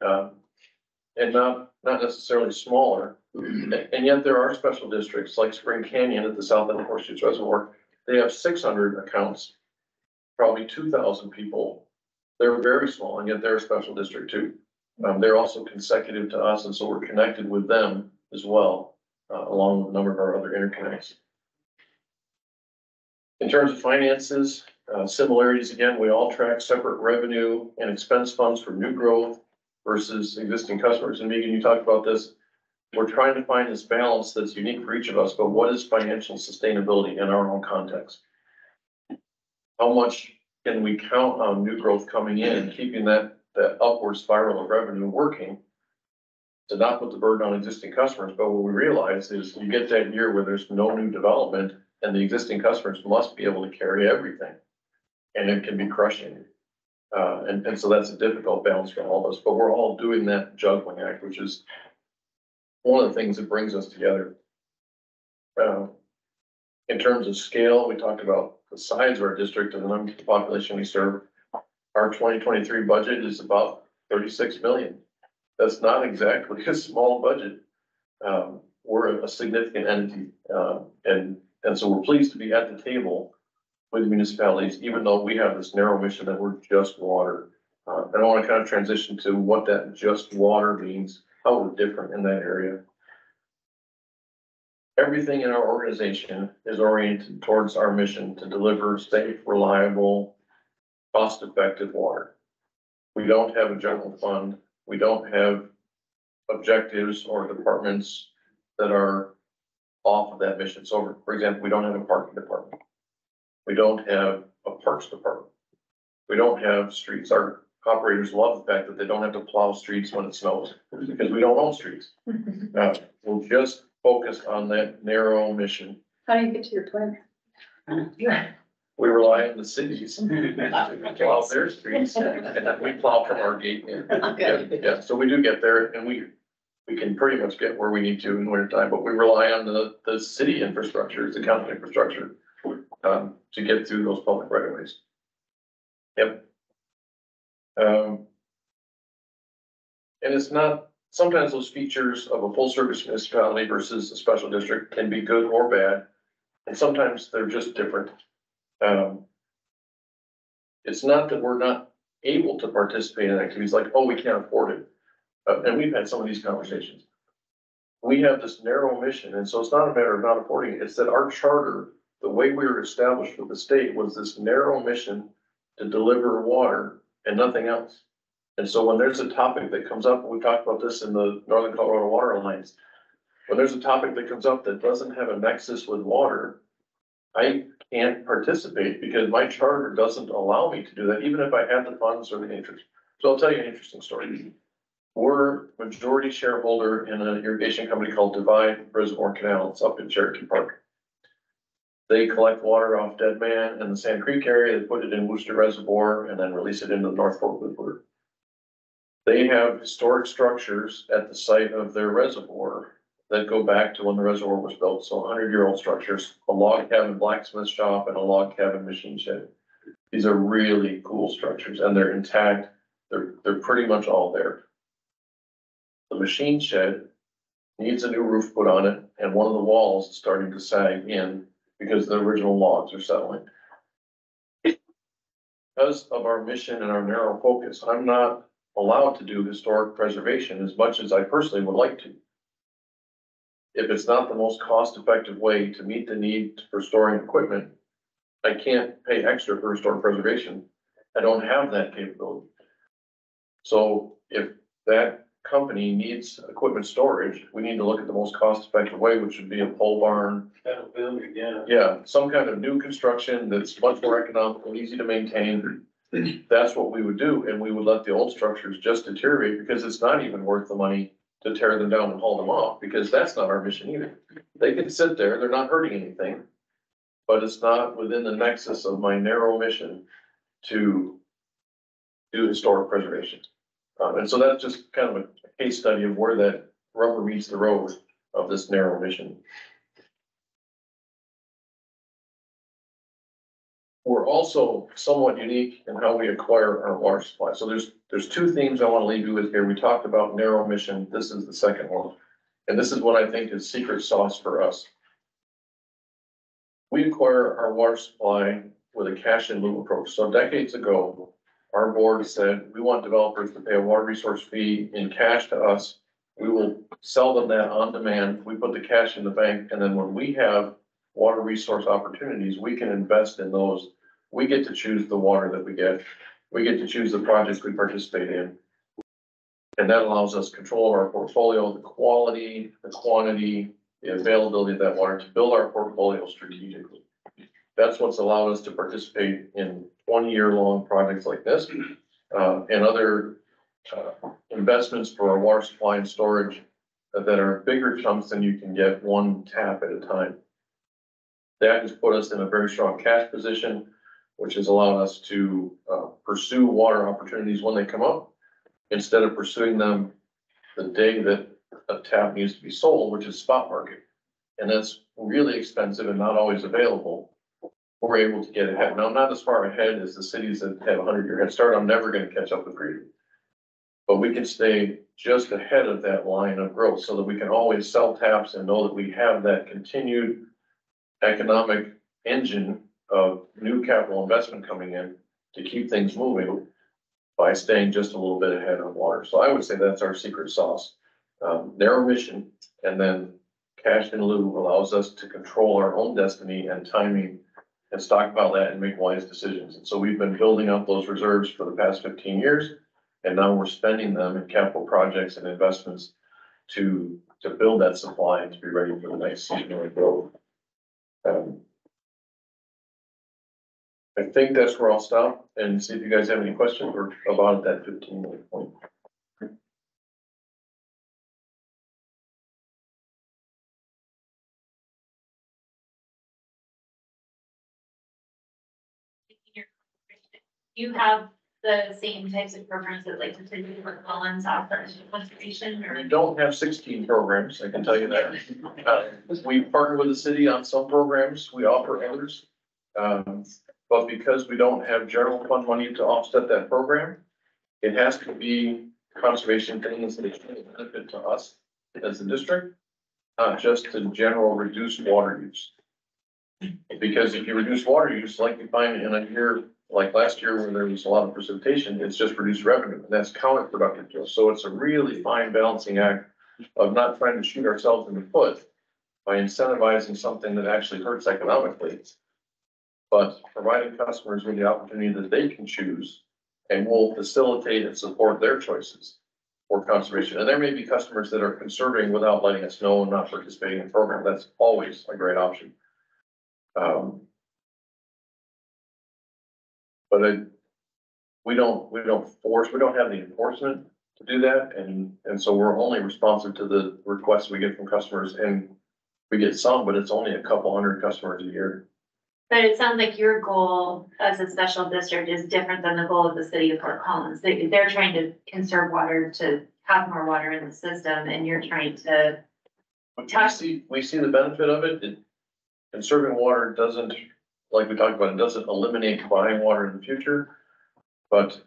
and not necessarily smaller. And yet there are special districts like Spring Canyon at the south end of Horsetooth Reservoir. They have 600 accounts. probably 2,000 people. They're very small, and yet they're a special district too. They're also consecutive to us, and so we're connected with them as well, along with a number of our other interconnects. In terms of finances, similarities, again, we all track separate revenue and expense funds for new growth versus existing customers. And Megan, you talked about this. We're trying to find this balance that's unique for each of us, but what is financial sustainability in our own context? How much can we count on new growth coming in and keeping that upward spiral of revenue working to not put the burden on existing customers? But what we realize is you get that year where there's no new development and the existing customers must be able to carry everything. And it can be crushing. And so that's a difficult balance for all of us, but we're all doing that juggling act, which is one of the things that brings us together. In terms of scale, we talked about the size of our district and the number of population we serve. Our 2023 budget is about 36 million. That's not exactly a small budget. We're a significant entity, and so we're pleased to be at the table with municipalities, even though we have this narrow mission that we're just water. And I want to kind of transition to what that just water means, how we're different in that area. Everything in our organization is oriented towards our mission to deliver safe, reliable, cost-effective water. We don't have a general fund. We don't have objectives or departments that are off of that mission. So for example, we don't have a parking department. We don't have a parks department. We don't have streets. Our operators love the fact that they don't have to plow streets when it snows because we don't own streets. We're just focused on that narrow mission. How do you get to your plan? We rely on the cities to plow their streets and then we plow from our gate in. Yeah, so we do get there and we can pretty much get where we need to in winter time, but we rely on the city infrastructure, the county infrastructure, to get through those public right of ways. Yep. And it's not, sometimes those features of a full service municipality versus a special district can be good or bad. And sometimes they're just different. It's not that we're not able to participate in activities like, oh, we can't afford it. And we've had some of these conversations. We have this narrow mission, and so it's not a matter of not affording it. It's that our charter, the way we were established with the state, was this narrow mission to deliver water and nothing else. And so when there's a topic that comes up, and we talked about this in the Northern Colorado Water Alliance, when there's a topic that comes up that doesn't have a nexus with water, I can't participate because my charter doesn't allow me to do that, even if I had the funds or the interest. So I'll tell you an interesting story. We're majority shareholder in an irrigation company called Divide Reservoir Canal. It's up in Cherokee Park. They collect water off Dead Man and the Sand Creek area. They put it in Wooster Reservoir and then release it into the North Fork River. They have historic structures at the site of their reservoir that go back to when the reservoir was built. So 100-year-old structures, a log cabin blacksmith shop and a log cabin machine shed. These are really cool structures and they're intact. They're pretty much all there. The machine shed needs a new roof put on it and one of the walls is starting to sag in because the original logs are settling. Because of our mission and our narrow focus, I'm not allowed to do historic preservation as much as I personally would like to. If it's not the most cost-effective way to meet the need for storing equipment, I can't pay extra for historic preservation. I don't have that capability. So if that company needs equipment storage, we need to look at the most cost-effective way, which would be a pole barn. Yeah, some kind of new construction that's much more economical, easy to maintain. That's what we would do, and we would let the old structures just deteriorate because it's not even worth the money to tear them down and haul them off, because that's not our mission either. They can sit there, they're not hurting anything, but it's not within the nexus of my narrow mission to do historic preservation. And so that's just kind of a case study of where that rubber meets the road of this narrow mission. We're also somewhat unique in how we acquire our water supply. So there's two themes I want to leave you with here. We talked about narrow mission. This is the second one. And this is what I think is secret sauce for us. We acquire our water supply with a cash in lieu approach. So decades ago, our board said, we want developers to pay a water resource fee in cash to us. We will sell them that on demand. We put the cash in the bank, and then when we have water resource opportunities, we can invest in those. We get to choose the water that we get. We get to choose the projects we participate in. And that allows us control of our portfolio, the quality, the quantity, the availability of that water to build our portfolio strategically. That's what's allowed us to participate in 20-year-long projects like this, and other investments for our water supply and storage that are bigger chunks than you can get one tap at a time. That has put us in a very strong cash position, which has allowed us to pursue water opportunities when they come up, instead of pursuing them the day that a tap needs to be sold, which is spot market. And that's really expensive and not always available. We're able to get ahead. Now, I'm not as far ahead as the cities that have a 100-year head start. I'm never going to catch up with Greeley. But we can stay just ahead of that line of growth so that we can always sell taps and know that we have that continued economic engine of new capital investment coming in to keep things moving by staying just a little bit ahead on water. So I would say that's our secret sauce. Narrow mission, and then cash in lieu allows us to control our own destiny and timing and stockpile that and make wise decisions. And so we've been building up those reserves for the past 15 years. And now we're spending them in capital projects and investments to build that supply and to be ready for the next seasonal growth. I think that's where I'll stop and see if you guys have any questions or about that 15-minute point. You have the same types of programs that like the Fort Collins offers conservation or? We don't have 16 programs, I can tell you that. We partner with the city on some programs, we offer others. But because we don't have general fund money to offset that program, it has to be conservation things that benefit to us as a district, not just to general reduce water use. Because if you reduce water use, like you find in a year like last year where there was a lot of precipitation, it's just reduced revenue, and that's counterproductive to us. So it's a really fine balancing act of not trying to shoot ourselves in the foot by incentivizing something that actually hurts economically, but providing customers with the opportunity that they can choose, and we'll facilitate and support their choices for conservation. And there may be customers that are conserving without letting us know and not participating in the program. That's always a great option. But we don't have the enforcement to do that. And so we're only responsive to the requests we get from customers, and we get some, but it's only a couple hundred customers a year. But it sounds like your goal as a special district is different than the goal of the city of Fort Collins. They're trying to conserve water to have more water in the system, and you're trying to. We see the benefit of it. Conserving water doesn't, like we talked about, it doesn't eliminate buying water in the future, but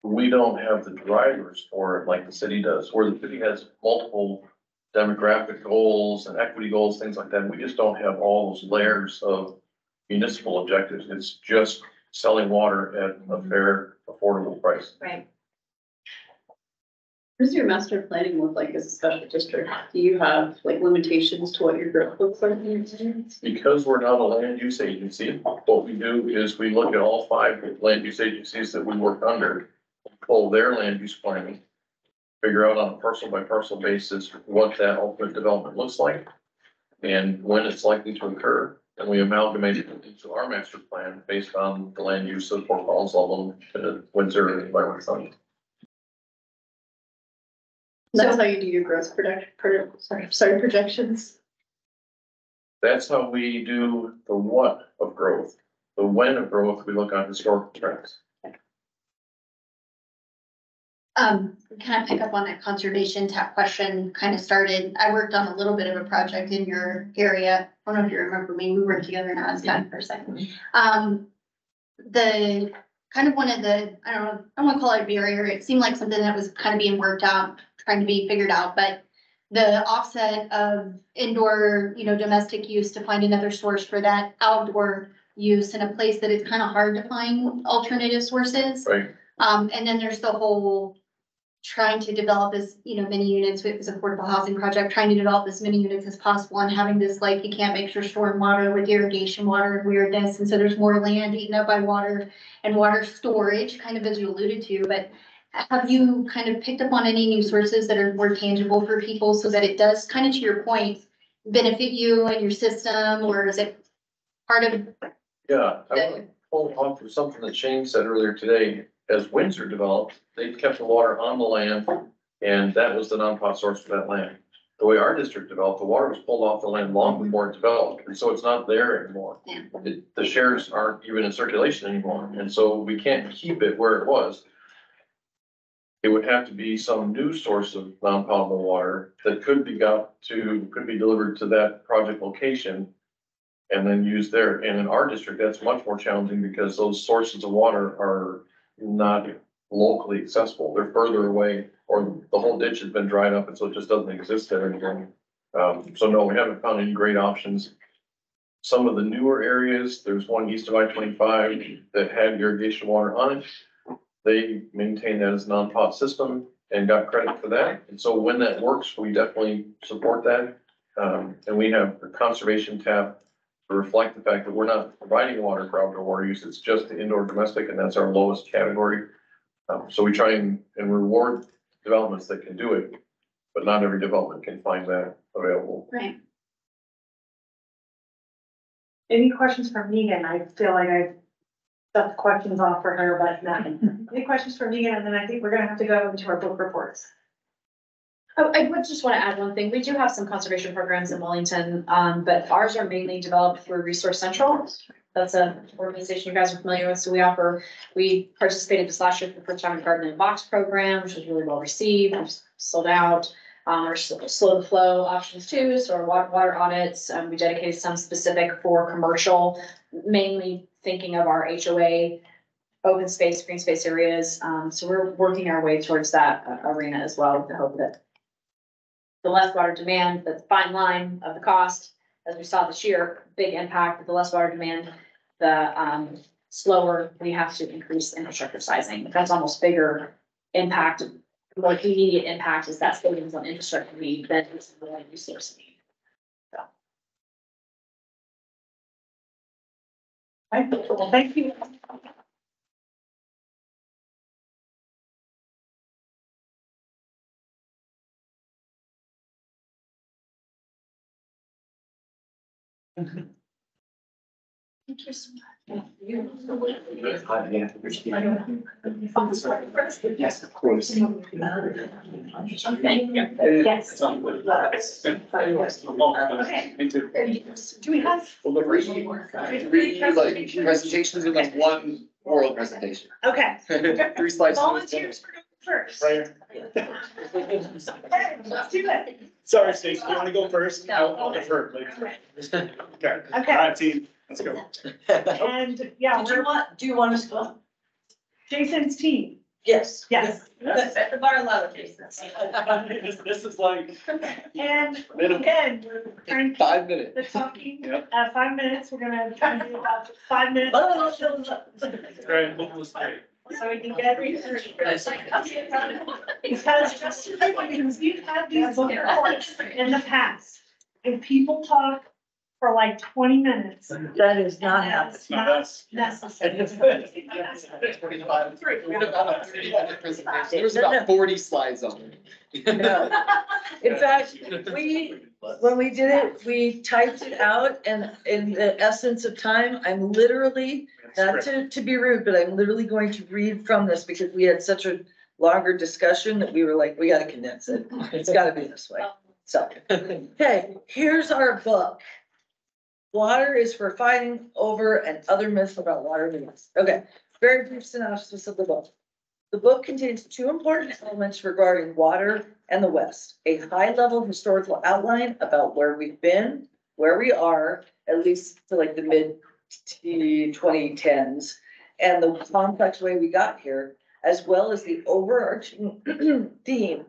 we don't have the drivers for it like the city does, where the city has multiple demographic goals and equity goals, things like that. We just don't have all those layers of municipal objectives. It's just selling water at a fair, affordable price. Right. What does your master planning look like as a special district? Do you have like limitations to what your growth looks like? Because we're not a land use agency, what we do is we look at all 5 land use agencies that we work under, pull their land use planning, figure out on a parcel by parcel basis what that ultimate development looks like and when it's likely to occur. And we amalgamate it into our master plan based on the land use of Fort Collins, Loveland, Windsor, and Byron County. That's how you do your growth projections. That's how we do the what of growth. The when of growth, we look on historical trends. Can I pick up on that conservation tap question? Kind of started, I worked on a little bit of a project in your area. I don't know if you remember me, we worked together now, it's done for a second. The kind of one of the, I don't know, I don't want to call it a barrier. It seemed like something that was kind of being worked out, trying to be figured out, but the offset of indoor, domestic use to find another source for that outdoor use in a place that it's kind of hard to find alternative sources. Right. And then there's the whole trying to develop as, many units, it was an affordable housing project, trying to develop as many units as possible and having this, like, you can't mix your storm water with irrigation water and weirdness. And so there's more land eaten up by water and water storage, kind of as you alluded to, but have you kind of picked up on any new sources that are more tangible for people so that it does, kind of to your point, benefit you and your system, or is it part of? Yeah, I want to pull off of something that Shane said earlier today. As Windsor developed, they kept the water on the land, and that was the non-pot source for that land. The way our district developed, the water was pulled off the land long before it developed, and so it's not there anymore. Yeah. The shares aren't even in circulation anymore, and so we can't keep it where it was. It would have to be some new source of non-potable water that could be delivered to that project location and then used there. And in our district, that's much more challenging because those sources of water are not locally accessible. They're further away, or the whole ditch has been dried up and so it just doesn't exist there anymore. So no, we haven't found any great options. Some of the newer areas, there's one east of I-25 that had irrigation water on it. They maintain that as a non-pot system and got credit for that. And so when that works, we definitely support that. And we have a conservation tab to reflect the fact that we're not providing water for outdoor water use. It's just the indoor domestic, and that's our lowest category. So we try and reward developments that can do it, but not every development can find that available. Right. Any questions for Megan? I feel like I stuffed questions off for her, but nothing. Any questions for Megan? And then I think we're gonna have to go into our book reports. Oh, I would just want to add one thing. We do have some conservation programs in Wellington, but ours are mainly developed through Resource Central. That's an organization you guys are familiar with. So we participated this last year for the first time in Garden in a Box program, which was really well received. We've sold out. Our slow the flow options too. So our water audits, we dedicated some specific for commercial, mainly thinking of our HOA, open space, green space areas. So we're working our way towards that arena as well with the hope that the less water demand, the fine line of the cost, as we saw this year, big impact. With the less water demand, the slower we have to increase infrastructure sizing. That's almost bigger impact. More immediate impact is that savings on infrastructure need than the land resource need. Well, thank you. Thank you so much. Yes, of course. Yes. Okay. Me too. Do we have? Three like presentations in like one oral presentation. Okay. 3 slides. Volunteers for going first. Right. Okay, let's do it. Sorry, Stacey, you wanna go first? No. I'll defer, please. Okay. Okay. All right, team, let's go. And yeah, Do you want us to? Jason's team. Yes. Yes. At the bar level, Jason. This is like And again, we're trying to 5 minutes. the talking, Yep. 5 minutes. We're gonna try to do about 5 minutes. Right, hopeless day. So we can get research. Because just because we've had these book reports in the past, if people talk for like 20 minutes. That is not happening. That's not necessary. We had about a 30-minute presentation. There was about 40 slides on it. No. In fact, when we did it, we typed it out, and in the essence of time, I'm literally, not to be rude, but I'm literally going to read from this because we had such a longer discussion that we were like, we gotta condense it. It's gotta be this way. So, okay, here's our book. Water is for fighting over and other myths about water needs. Okay, very brief synopsis of the book. The book contains 2 important elements regarding water and the West. A high-level historical outline about where we've been, where we are, at least to like the mid-2010s, and the complex way we got here, as well as the overarching theme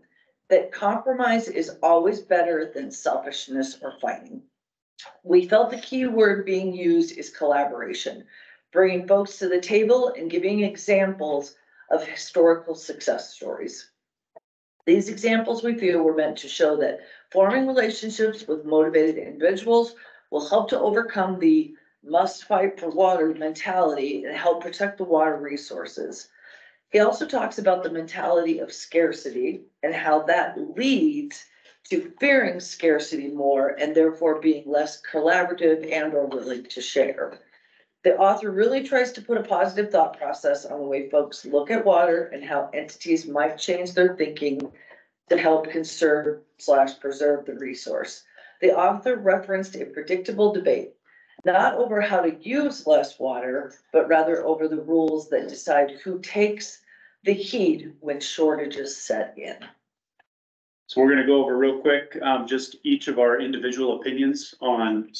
that compromise is always better than selfishness or fighting. We felt the key word being used is collaboration, bringing folks to the table and giving examples of historical success stories. These examples we feel were meant to show that forming relationships with motivated individuals will help to overcome the must fight for water mentality and help protect the water resources. He also talks about the mentality of scarcity and how that leads to fearing scarcity more and therefore being less collaborative and or willing to share. The author really tries to put a positive thought process on the way folks look at water and how entities might change their thinking to help conserve/preserve the resource. The author referenced a predictable debate, not over how to use less water, but rather over the rules that decide who takes the heat when shortages set in. So we're gonna go over real quick, just each of our individual opinions on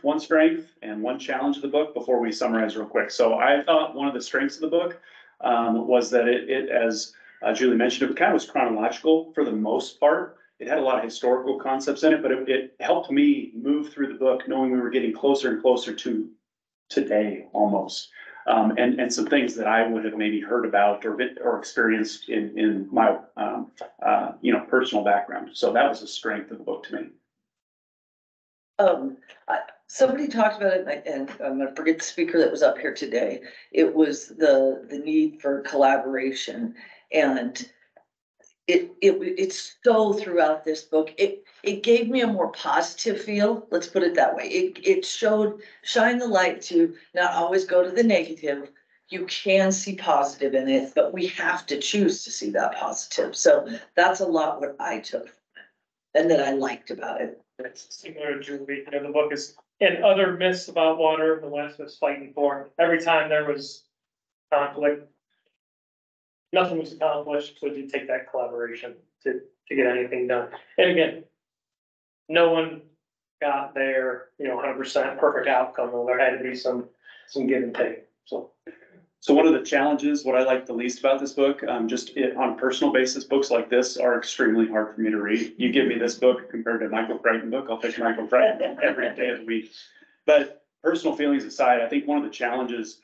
one strength and one challenge of the book before we summarize real quick. So I thought one of the strengths of the book was that it as Julie mentioned, it kind of was chronological for the most part. It had a lot of historical concepts in it, but it helped me move through the book knowing we were getting closer and closer to today almost. And some things that I would have maybe heard about or experienced in my, personal background. So that was a strength of the book to me. Somebody talked about it, and I'm gonna forget the speaker that was up here today. It was the need for collaboration, and it's so throughout this book. It gave me a more positive feel. Let's put it that way. It shine the light to not always go to the negative. You can see positive in it, but we have to choose to see that positive. So that's a lot what I took from it and that I liked about it. It's similar to Julie, the book is, and other myths about water, the West was fighting for. Every time there was conflict, nothing was accomplished, so it did take that collaboration to get anything done. And again, no one got their, 100% perfect outcome, there had to be some give and take, So one of the challenges, what I like the least about this book, on a personal basis, books like this are extremely hard for me to read. You give me this book compared to a Michael Crichton book, I'll pick Michael Crichton every day of the week. But personal feelings aside, I think one of the challenges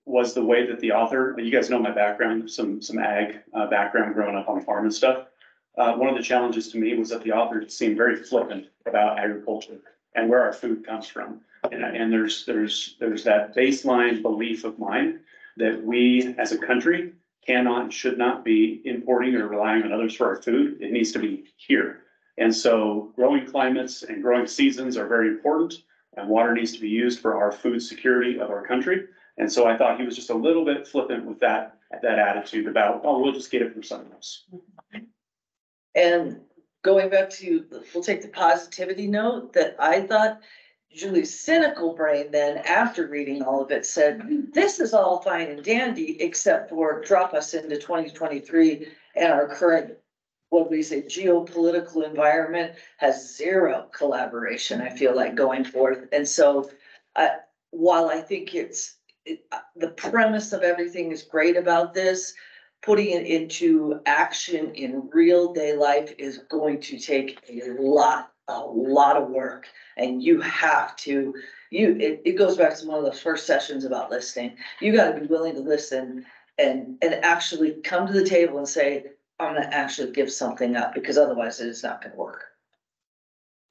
was the way that the author, you guys know my background, some ag background growing up on a farm and stuff. One of the challenges to me was that the author seemed very flippant about agriculture and where our food comes from. And there's that baseline belief of mine that we as a country cannot and should not be importing or relying on others for our food. It needs to be here. And so growing climates and growing seasons are very important, and water needs to be used for our food security of our country. And so I thought he was just a little bit flippant with that attitude about, oh, we'll just get it from someone else. And going back to, we'll take the positivity note that I thought Julie's cynical brain then, after reading all of it, said, this is all fine and dandy, except for drop us into 2023 and our current, what we say, geopolitical environment has zero collaboration, I feel like, going forth. And so while I think the premise of everything is great about this, putting it into action in real day life is going to take a lot of work. And you have to, it goes back to one of the first sessions about listening. You gotta be willing to listen and actually come to the table and say, I'm gonna actually give something up, because otherwise it is not gonna work.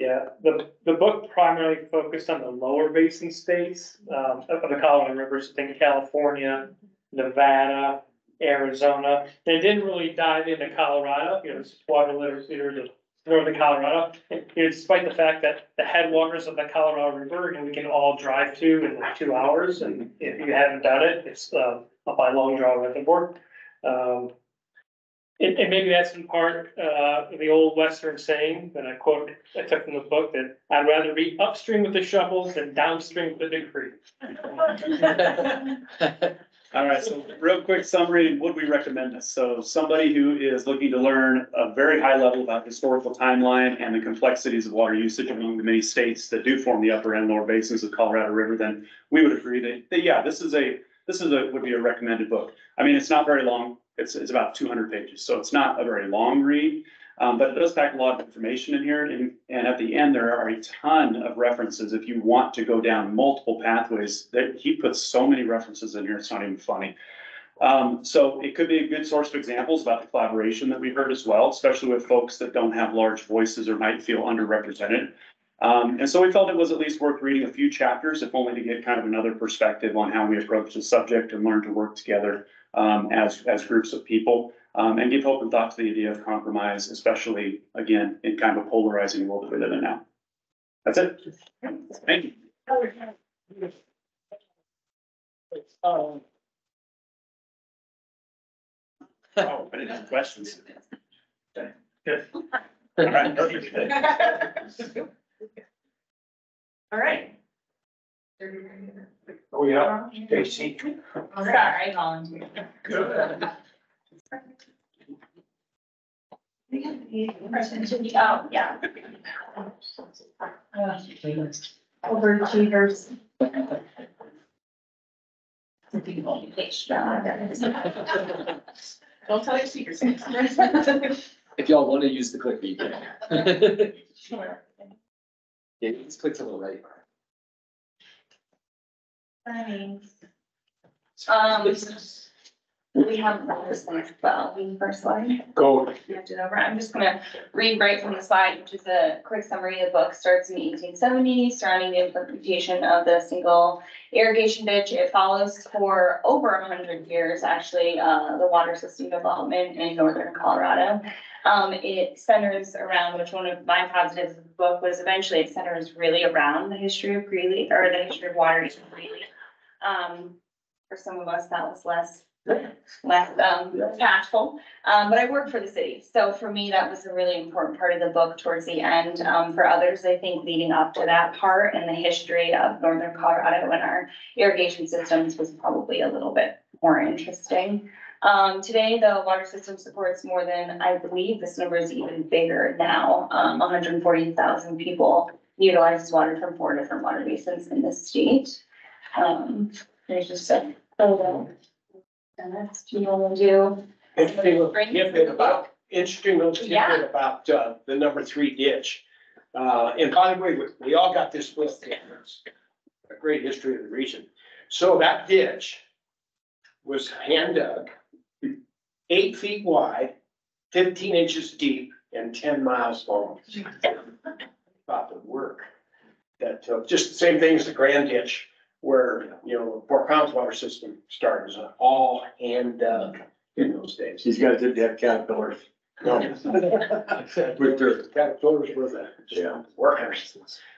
Yeah, the book primarily focused on the lower basin states of the Colorado Rivers, think California, Nevada, Arizona. They didn't really dive into Colorado, it's Water Literate Leaders of Northern Colorado. Despite the fact that the headwaters of the Colorado River, we can all drive to in like 2 hours, and if you haven't done it, it's up by Long Draw Reservoir. And maybe that's in part the old Western saying that I took from the book, that I'd rather be upstream with the shovels than downstream with the degree. All right, so real quick summary, would we recommend this? So somebody who is looking to learn a very high level about historical timeline and the complexities of water usage among the many states that do form the upper and lower basins of Colorado River, then we would agree that yeah, this would be a recommended book. I mean, it's not very long. It's about 200 pages, so it's not a very long read. But it does pack a lot of information in here, and at the end, there are a ton of references. If you want to go down multiple pathways, that he puts so many references in here, it's not even funny. So it could be a good source of examples about the collaboration that we heard as well, especially with folks that don't have large voices or might feel underrepresented. And so we felt it was at least worth reading a few chapters, if only to get kind of another perspective on how we approach the subject and learn to work together as groups of people, and give hope and thought to the idea of compromise, especially, again, in kind of a polarizing world that we live in now. That's it. Thank you. Oh, I didn't have questions. Good. All right. All right. Oh, yeah, Stacy. Sorry, volunteer. Oh, yeah. Overachievers. Don't tell your secrets. If y'all want to use the clicker, you can. Sure. Yeah, just click to the right. We have this one as well, the first slide. Go. Moved it over. I'm just gonna read right from the slide, which is a quick summary. The book starts in the 1870s, surrounding the implementation of the single irrigation ditch. It follows for over 100 years, actually, the water system development in northern Colorado. It centers around, which one of my positives of the book was eventually it centers really around the history of Greeley, or the history of water in Greeley. For some of us, that was less impactful, but I work for the city. So for me, that was a really important part of the book towards the end. For others, I think leading up to that part and the history of northern Colorado and our irrigation systems was probably a little bit more interesting. Today, the water system supports more than, I believe this number is even bigger now, 140,000 people utilizes water from 4 different water basins in the state. There's just a photo. Dennis, do you want to do? Interesting little tidbit about the number 3 ditch. And by the way, we all got this book. It's a great history of the region. So that ditch was hand dug, 8 feet wide, 15 inches deep, and 10 miles long. About the work that took. Just the same thing as the Grand Ditch, where, you know, Fort Collins water system started, was all hand dug in those days. These guys didn't have caterpillars. No. With dirt. Caterpillars were the workers.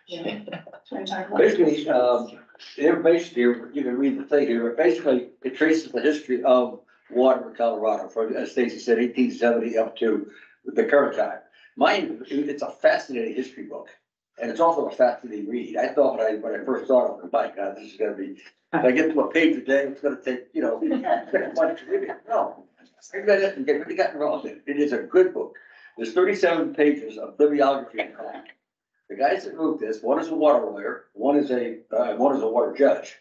Basically, the information here, you can read the thing here, but basically it traces the history of water in Colorado from, as Stacy said, 1870 up to the current time. Mind you, it's a fascinating history book. And it's also a fascinating read. I thought when I first saw it, my God, this is gonna be, if I get to a page a day, it's gonna take, you know, much to read it. No, I read it and really got involved in it. It is a good book. There's 37 pages of bibliography and comment. The guys that wrote this, one is a water lawyer, one is a water judge.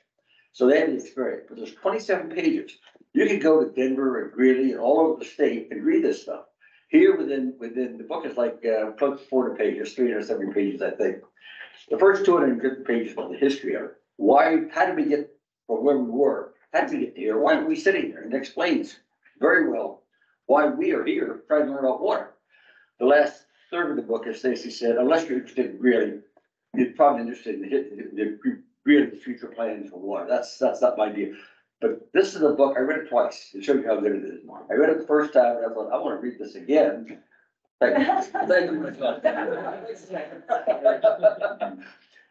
So they have the experience, but there's 27 pages. You can go to Denver and Greeley and all over the state and read this stuff. Here within the book is like close to 400 pages, 370 pages, I think. The first 250 pages are the history of it. Why, how did we get from where we were? How did we get here? Why are we sitting here? And it explains very well why we are here trying to learn about water. The last third of the book, as Stacy said, unless you're interested in really, you're probably interested in the future plans for water. That's not my deal. But this is a book, I read it twice, to show you how good it is. I read it the first time, and I thought, I want to read this again. Thank you. Thank you.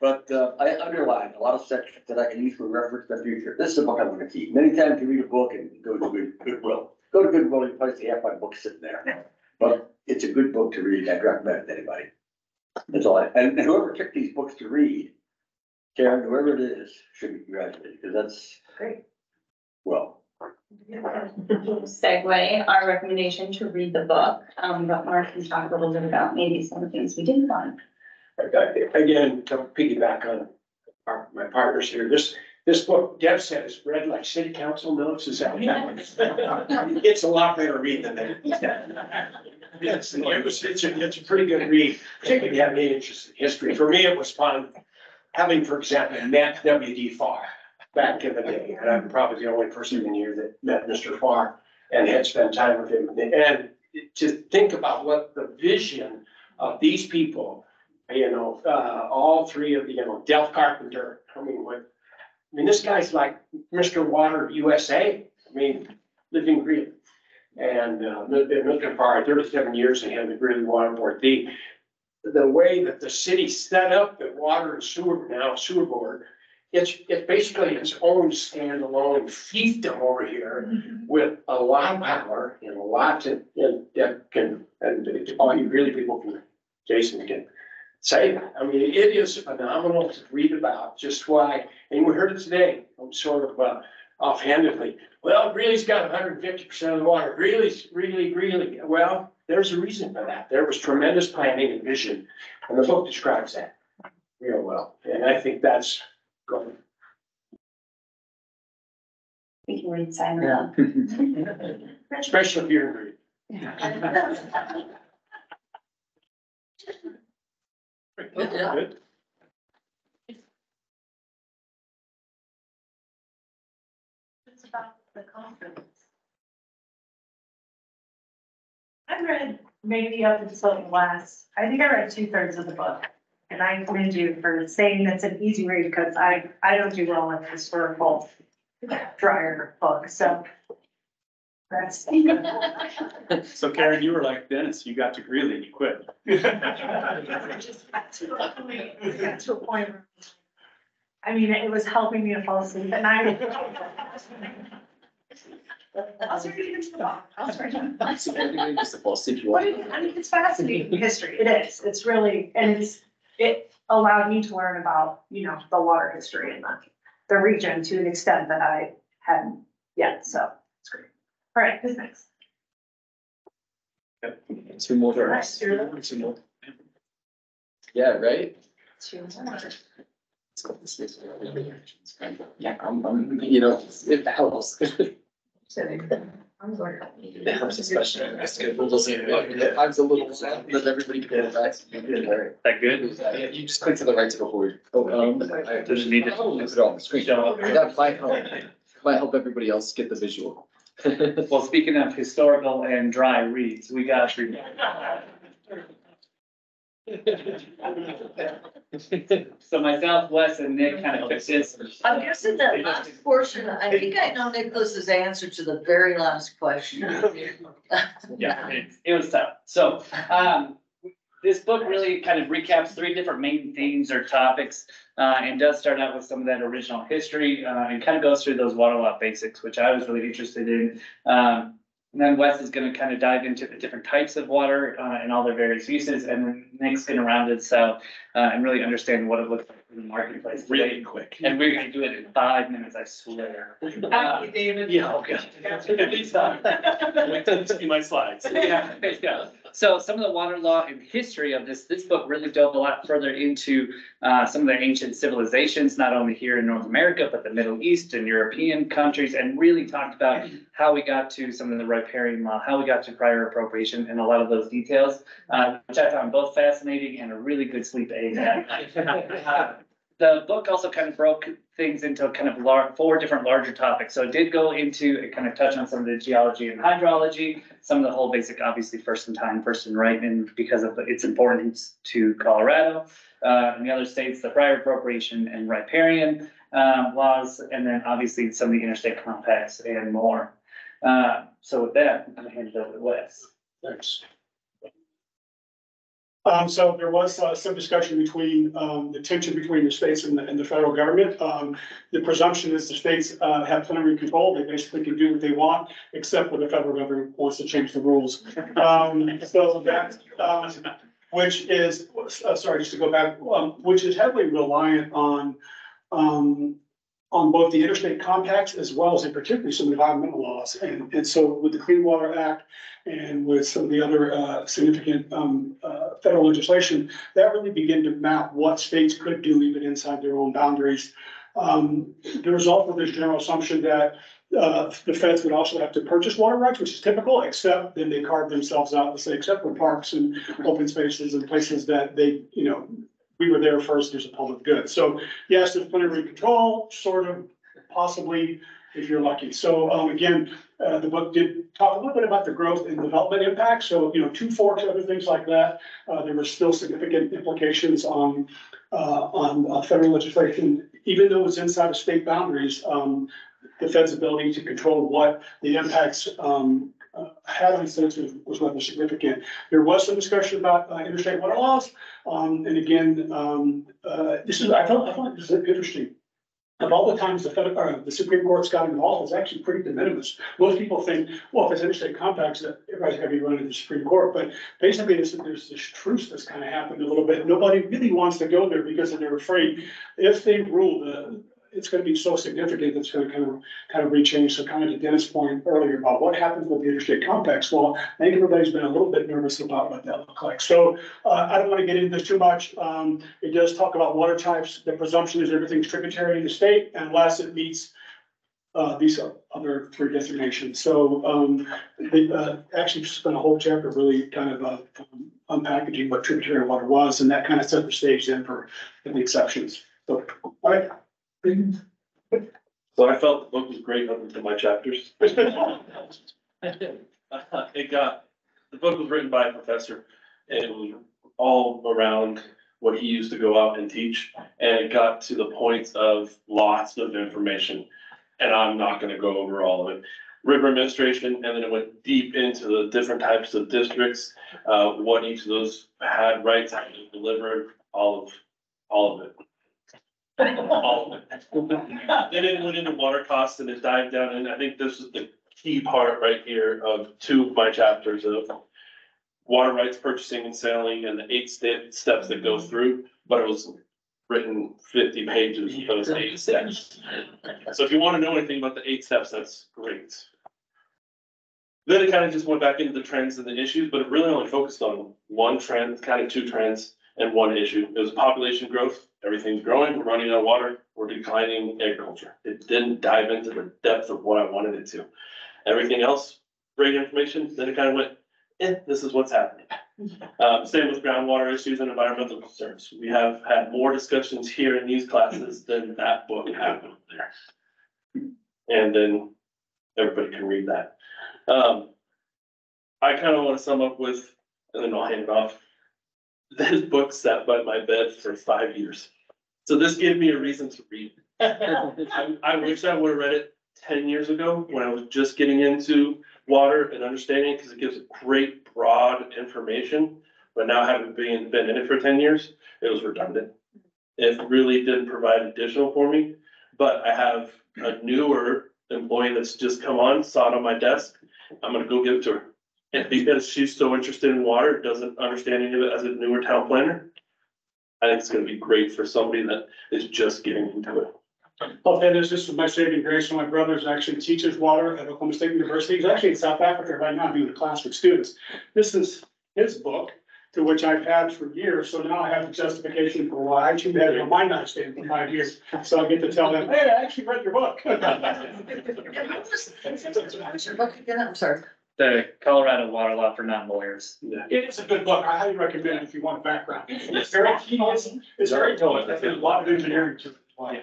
But I underlined a lot of sections that I can use for reference in the future. This is a book I'm going to keep. Many times you read a book and go to Goodwill. Go to Goodwill, you probably see half my book sitting there. But it's a good book to read. I'd recommend it to anybody. That's all. And whoever picked these books to read, Karen, whoever it is, should be congratulated, because that's Great. Well. Segue our recommendation to read the book, but Mark can talk a little bit about maybe some of the things we didn't find. Again, to piggyback on my partners here, this This book, Deb said, is read like city council notes, is that? It's a lot better read than that. It's a pretty good read, particularly if you have any interest in history. For me, it was fun having, for example, met W.D. Farr back in the day. And I'm probably the only person in here that met Mr. Farr and had spent time with him. And to think about what the vision of these people, all three of Del Carpenter, this guy's like Mr. Water USA, living green. And Mr. Farr, 37 years ahead of Greeley Water Board. The way that the city set up the water and sewer board, it's basically its own standalone fiefdom over here with a lot of power and a lot and all you really people can, Jason can say that. It is phenomenal to read about just why, and we heard it today, sort of offhandedly. Well, Greeley's got 150% of the water. Greeley's really, well, there's a reason for that. There was tremendous planning and vision, and the book describes that real well. And I think that's good. We can read silent. Especially if you're in Greeley. Good. It's about the conference. I read maybe up until the last, I think I read 2/3 of the book. And I commend you for saying that's an easy read because I don't do well with historical drier books, so. That's. So Karen, you were like Dennis, you got to Greeley and you quit. Just got to a point where, it was helping me to fall asleep at night. I'll start reading it off. It's fascinating history. It is. It's really, and it allowed me to learn about, the water history and the region to an extent that I hadn't yet. So it's great. All right, who's next? Two more. Two more. Yeah, right? Yeah, it helps. I'm going. It helps especially. Time's a little sad, but everybody can go back. That good? Yeah, you just click to the right to go forward. Does it need to- Put it on the screen. That might help everybody else get the visual. Well, speaking of historical and dry reads, we got. So myself, Wes, and Nick kind of took this. I'm guessing that last portion, I think I know Nicholas's answer to the very last question. Yeah, it was tough. So, this book really kind of recaps 3 different main themes or topics, and does start out with some of that original history, and kind of goes through those water law basics, which I was really interested in. And then Wes is gonna kind of dive into the different types of water, and all their various uses, and then Nick's gonna round it out, and really understand what it looks like in the marketplace. Really quick. And we're gonna do it in 5 minutes, I swear. David. Yeah, okay. At least, wait till you see my slides. Yeah. So some of the water law and history of this book really dove a lot further into some of the ancient civilizations, not only here in North America, but the Middle East and European countries, and really talked about how we got to some of the riparian law, how we got to prior appropriation, and a lot of those details, which I found both fascinating and a really good sleep aid. The book also kind of broke things into kind of 4 different larger topics. So it did go into, it kind of touched on some of the geology and hydrology, some of the whole basic, obviously first in time, first in right, and because of its importance to Colorado, and the other states, the prior appropriation and riparian laws, and then obviously some of the interstate compacts and more. So with that, I'm gonna hand it over to Wes. Thanks. So there was some discussion between the tension between the states and the federal government. The presumption is the states have plenary control. They basically can do what they want, except when the federal government wants to change the rules. So that, which is, sorry, just to go back, which is heavily reliant on both the interstate compacts as well as in particularly some environmental laws. And so with the Clean Water Act and with some of the other significant federal legislation, that really began to map what states could do even inside their own boundaries. There was also this general assumption that the feds would also have to purchase water rights, which is typical, except then they carve themselves out to say, except for parks and open spaces and places that they, we were there first, there's a public good. So yes, there's plenary control, sort of, possibly, if you're lucky. So again, the book did talk a little bit about the growth and development impact. So, two forks, other things like that. There were still significant implications on federal legislation, even though it's inside of state boundaries. The Fed's ability to control what the impacts had on states was rather significant. There was some discussion about interstate water laws. And again, I thought this is interesting. Of all the times the Supreme Court's got involved, it's actually pretty de minimis. Most people think, well, if it's interstate compacts, that everybody's gonna be running to the Supreme Court. But basically, there's this truce that's kind of happened a little bit. Nobody really wants to go there because they're afraid if they rule, it's gonna be so significant that's gonna kind of rechange. So kind of to Dennis' point earlier about what happens with the interstate compacts. Well, I think everybody's been a little bit nervous about what that looks like. So I don't want to get into this too much. It does talk about water types. The presumption is everything's tributary in the state unless it meets these other three designations. So they actually spent a whole chapter really kind of unpackaging what tributary water was, and that kind of set the stage then for the exceptions. So, all right. So I felt the book was great up until my chapters. The book was written by a professor, and it was all around what he used to go out and teach, and it got to the point of lots of information, and I'm not gonna go over all of it. River administration, and then it went deep into the different types of districts, what each of those had rights, how they delivered, all of it. All of it. Then it went into water costs and it dived down, and I think this is the key part right here of two of my chapters of water rights purchasing and selling and the 8 steps that go through, but it was written 50 pages of those 8 steps. So if you want to know anything about the 8 steps, that's great. Then it kind of just went back into the trends and the issues, but it really only focused on one trend, kind of 2 trends and one issue. It was population growth. Everything's growing, we're running out of water, we're declining agriculture. It didn't dive into the depth of what I wanted it to. Everything else, great information, then it kind of went, this is what's happening. Same with groundwater issues and environmental concerns. We have had more discussions here in these classes than that book happened there. And then everybody can read that. I kind of want to sum up with, and then I'll hand it off. This book sat by my bed for 5 years. So this gave me a reason to read. I wish I would have read it 10 years ago when I was just getting into water and understanding, because it gives great broad information. But now having been in it for 10 years, it was redundant. It really didn't provide additional for me. But I have a newer employee that's just come on, saw it on my desk. I'm gonna go give it to her. And because she's so interested in water, doesn't understand any of it as a newer town planner, I think it's gonna be great for somebody that is just getting into it. Well, this is my saving grace. My brother actually teaches water at Oklahoma State University. He's actually in South Africa right now doing a class with students. This is his book, to which I've had for years. So now I have the justification for why I had it on my nightstand for 5 years. So I get to tell them, hey, I actually read your book. I'm sorry. The Colorado water law for non-lawyers. It's a good book. I highly recommend it if you want a background. It's very tedious. It's very tough. There's a lot of engineering to it.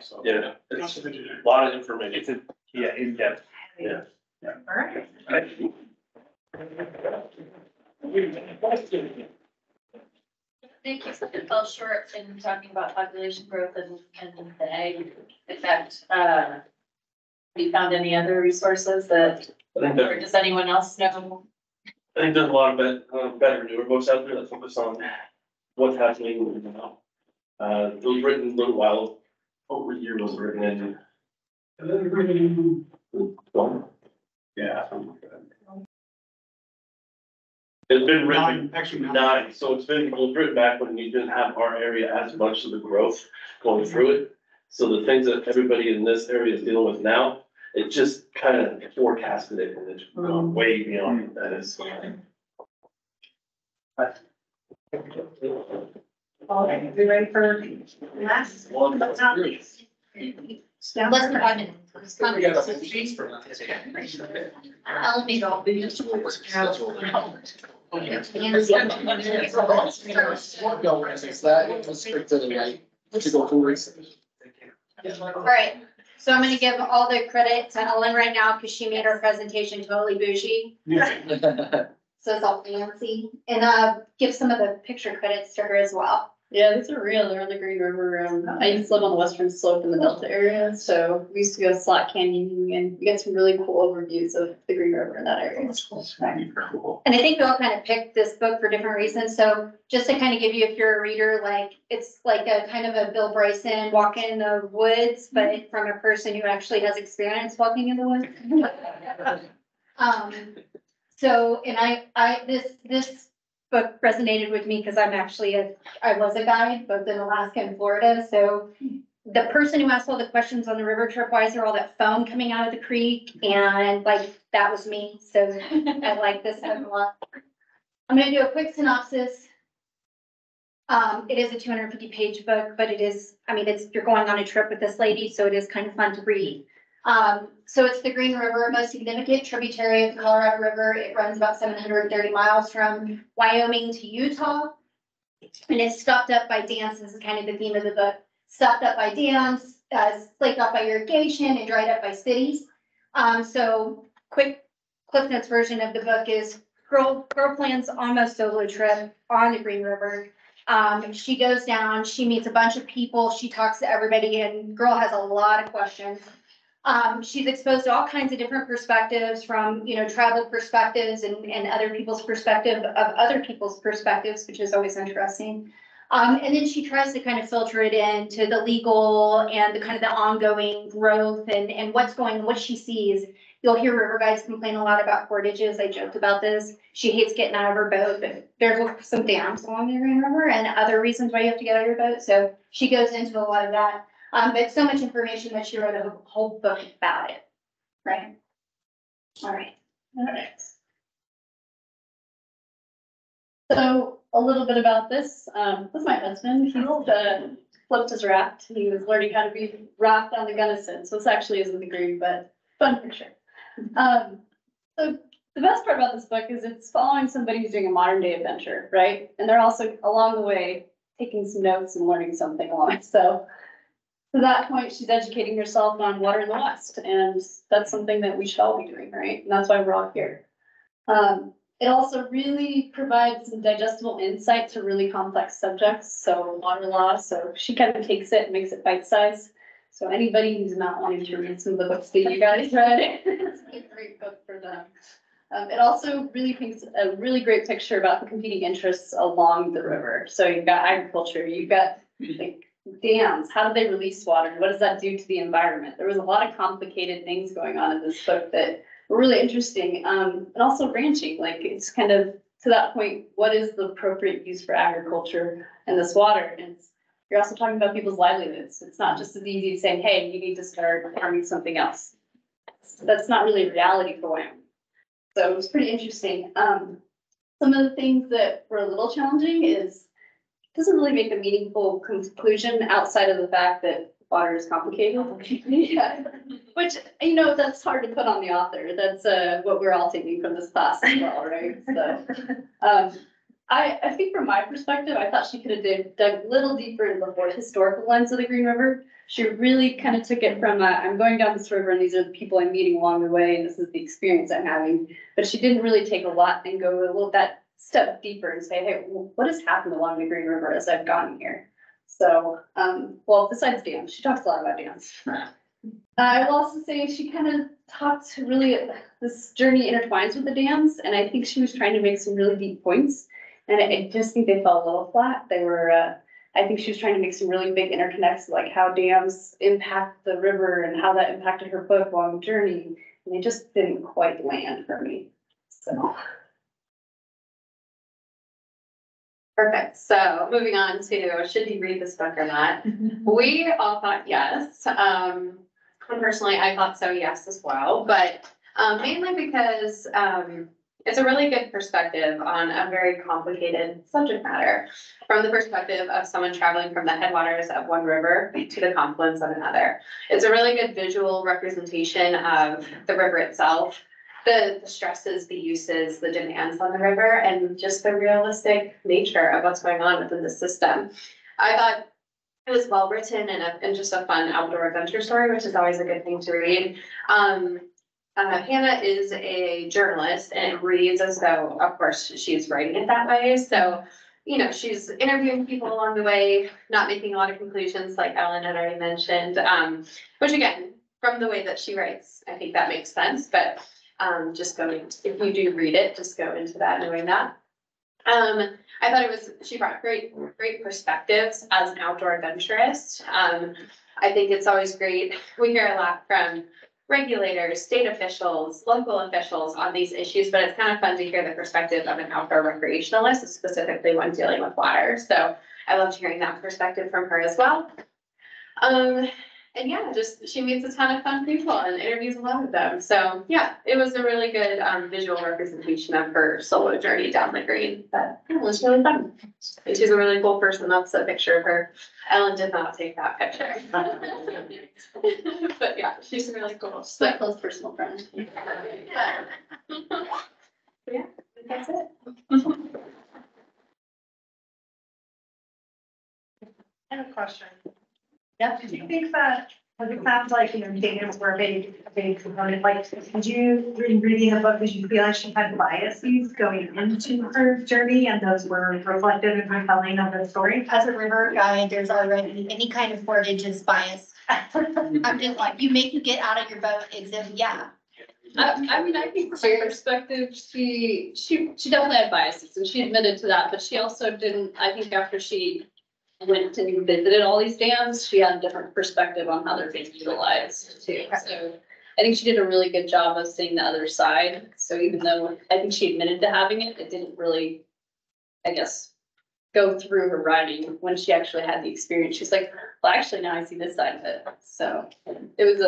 So, Yeah, it's a lot of information. Yeah, in depth. Yeah. All right. Thank you. It fell short in talking about population growth and the ag effect. Have you found any other resources that, or does anyone else know? I think there's a lot of better newer books out there that focus on what's happening now. It was written a little while, over a year was written in. Yeah. It's been written, Actually, 9, so it was written back when you didn't have our area as much of the growth going through it. So the things that everybody in this area is dealing with now, it just kind of forecasted it and it's gone way beyond what that is. All right, we ready for last one but not least? Less than 5 minutes. We got a feast for that. Let me go. Is that straight to the right, to go forward? All right, so I'm gonna give all the credit to Ellen right now because she made our presentation totally bougie. So it's all fancy, and give some of the picture credits to her as well. Yeah, these are real. They're on the Green River. I used to live on the western slope in the Delta area, so we used to go slot canyoning and we got some really cool overviews of the Green River in that area. And I think we all kind of picked this book for different reasons, so just to kind of give you, if you're a reader, like, it's like a kind of a Bill Bryson walk in the woods, but from a person who actually has experience walking in the woods. So, and this book resonated with me because I was a guide both in Alaska and Florida, so the person who asked all the questions on the river trip, why is there all that foam coming out of the creek? And like, that was me, so I like this one a lot. I'm gonna do a quick synopsis. It is a 250-page book, but you're going on a trip with this lady, so it is kind of fun to read. So it's the Green River, most significant tributary of the Colorado River. It runs about 730 miles from Wyoming to Utah. And it's stopped up by dams. This is kind of the theme of the book. Stopped up by dams, slaked off by irrigation, and dried up by cities. So quick Cliff Notes version of the book is girl plans almost solo trip on the Green River. She goes down, she meets a bunch of people, she talks to everybody, and girl has a lot of questions. She's exposed to all kinds of different perspectives from, tribal perspectives and other people's perspective of other people's perspectives, which is always interesting. And then she tries to kind of filter it into the legal and the kind of the ongoing growth and what she sees. You'll hear river guides complain a lot about portages. I joked about this. She hates getting out of her boat, but there's some dams along the Green River and other reasons why you have to get out of your boat. So she goes into a lot of that. But so much information that she wrote a whole book about it, right? All right. So a little bit about this. This is my husband. He flipped his raft. He was learning how to be raft on the Gunnison. So this actually isn't the green, but fun picture. So the best part about this book is it's following somebody who's doing a modern day adventure, right? And they're also along the way taking some notes and learning something along. So to that point, she's educating herself on water in the West, and that's something that we should all be doing, right? And that's why we're all here. It also really provides some digestible insight to really complex subjects, so water law, so she kind of takes it and makes it bite-sized. So anybody who's not wanting to read some of the books that you guys read, it's a great book for them. It also really paints a really great picture about the competing interests along the river. So you've got agriculture, you've got like dams, how do they release water? What does that do to the environment? There was a lot of complicated things going on in this book that were really interesting. And also ranching, like it's kind of to that point, what is the appropriate use for agriculture and this water? And you're also talking about people's livelihoods. It's not just as easy as saying, hey, you need to start farming something else. That's not really a reality for Wyoming. So it was pretty interesting. Some of the things that were a little challenging is doesn't really make a meaningful conclusion outside of the fact that water is complicated. Yeah. Which, that's hard to put on the author. That's what we're all taking from this class as well, right? So I think from my perspective, I thought she could have dug a little deeper into the more historical lens of the Green River. She really kind of took it from I'm going down this river and these are the people I'm meeting along the way and this is the experience I'm having. But she didn't really take a lot and go a little that step deeper and say, hey, what has happened along the Green River as I've gotten here? So, well, besides dams, she talks a lot about dams. I will also say she kind of talked really, this journey intertwines with the dams, and I think she was trying to make some really deep points, and I just think they fell a little flat. They were, I think she was trying to make some really big interconnects, like how dams impact the river and how that impacted her book along the journey, and they just didn't quite land for me, so. Perfect. So moving on to, should you read this book or not? We all thought yes. Personally, I thought so, yes, as well. But mainly because it's a really good perspective on a very complicated subject matter from the perspective of someone traveling from the headwaters of one river to the confluence of another. It's a really good visual representation of the river itself, the stresses, the uses, the demands on the river, and just the realistic nature of what's going on within the system. I thought it was well written and just a fun outdoor adventure story, which is always a good thing to read. Hannah is a journalist and it reads as though, of course, she's writing it that way. So, you know, she's interviewing people along the way, not making a lot of conclusions like Ellen had already mentioned. Which again, from the way that she writes, I think that makes sense. But just going, if you do read it, just go into that knowing that. I thought she brought great perspectives as an outdoor adventurist. I think it's always great. We hear a lot from regulators, state officials, local officials on these issues, but it's kind of fun to hear the perspective of an outdoor recreationalist, specifically when dealing with water. So I loved hearing that perspective from her as well. And yeah, just she meets a ton of fun people and interviews a lot of them. So yeah, it was a really good visual representation of her solo journey down the green. But it was really fun. And she's a really cool person. That's a picture of her. Ellen did not take that picture. But yeah, she's really cool. She's my close personal friend. Yeah. Yeah, that's it. I have a question. Yeah, do you think that, because it sounds like, you know, data were a big component, like, did you, in reading the book, did you feel like she had biases going into her journey and those were reflected in her telling of the story? As a river guide, there's already any kind of portage is biased. I'm just like, you get out of your boat, yeah. I mean, I think from her perspective, she definitely had biases and she admitted to that, but she also didn't, I think after she went and visited all these dams, she had a different perspective on how they're being utilized too. So I think she did a really good job of seeing the other side. So even though I think she admitted to having it, it didn't really, I guess, go through her writing when she actually had the experience. She's like, well, actually now I see this side of it. So it was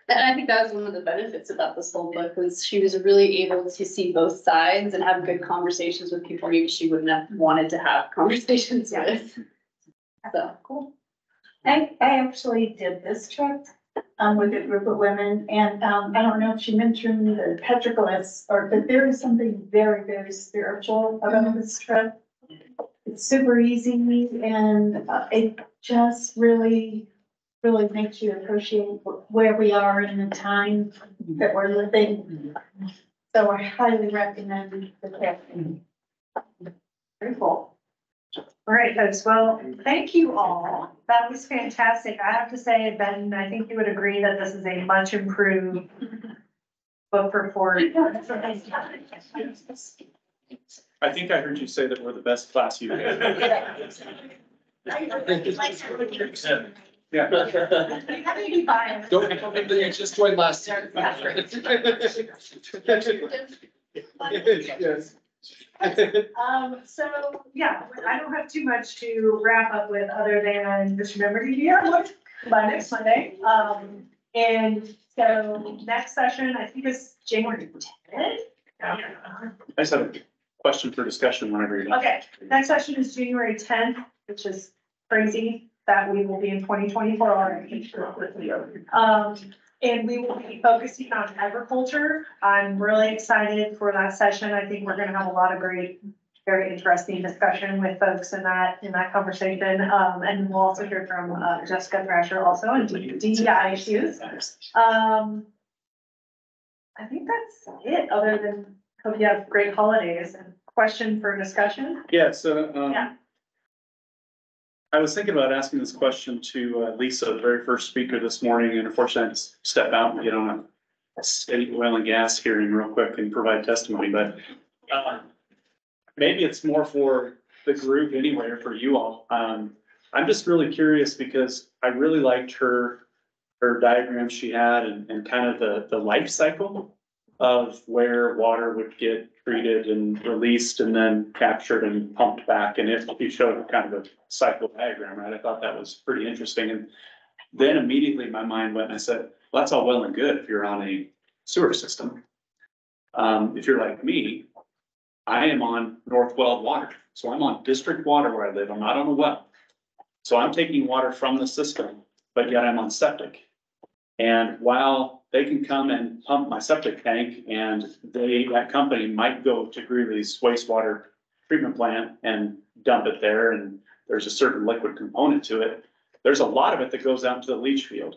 and I think that was one of the benefits about this whole book was she was really able to see both sides and have good conversations with people maybe she wouldn't have wanted to have conversations with. So cool. I actually did this trip with a group of women and I don't know if she mentioned the petroglyphs but there is something very, very spiritual about this trip. It's super easy and it just really makes you appreciate where we are in the time that we're living. So I highly recommend the trip. Very cool. All right, folks. Well, thank you all. That was fantastic. I have to say, Ben, I think you would agree that this is a much improved book report. I think I heard you say that we're the best class you've had. Yeah. Don't think that you just joined last year. Yes. So, yeah, I don't have too much to wrap up with other than just remember to be here by next Monday. And so next session, I think is January 10th. I just have a question for discussion whenever you're done. Okay, next session is January 10th, which is crazy that we will be in 2024 already. And we will be focusing on agriculture. I'm really excited for that session. I think we're gonna have a lot of great, very interesting discussion with folks in that conversation. And we'll also hear from Jessica Thrasher also on DEI issues. I think that's it, other than hope you have great holidays and question for discussion. Yeah, so, Yeah. I was thinking about asking this question to Lisa, the very first speaker this morning, and unfortunately I had to step out and get on a steady oil and gas hearing real quick and provide testimony, but maybe it's more for the group anyway, or for you all. I'm just really curious because I really liked her diagram she had and kind of the life cycle of where water would get treated and released and then captured and pumped back. And if you showed kind of a cycle diagram, right, I thought that was pretty interesting. And then immediately my mind went and I said, well, that's all well and good if you're on a sewer system. If you're like me, I am on North Well water, so I'm on district water where I live, I'm not on a well. So I'm taking water from the system, but yet I'm on septic. And while they can come and pump my septic tank and that company might go to Greeley's wastewater treatment plant and dump it there, and there's a certain liquid component to it, there's a lot of it that goes out to the leach field.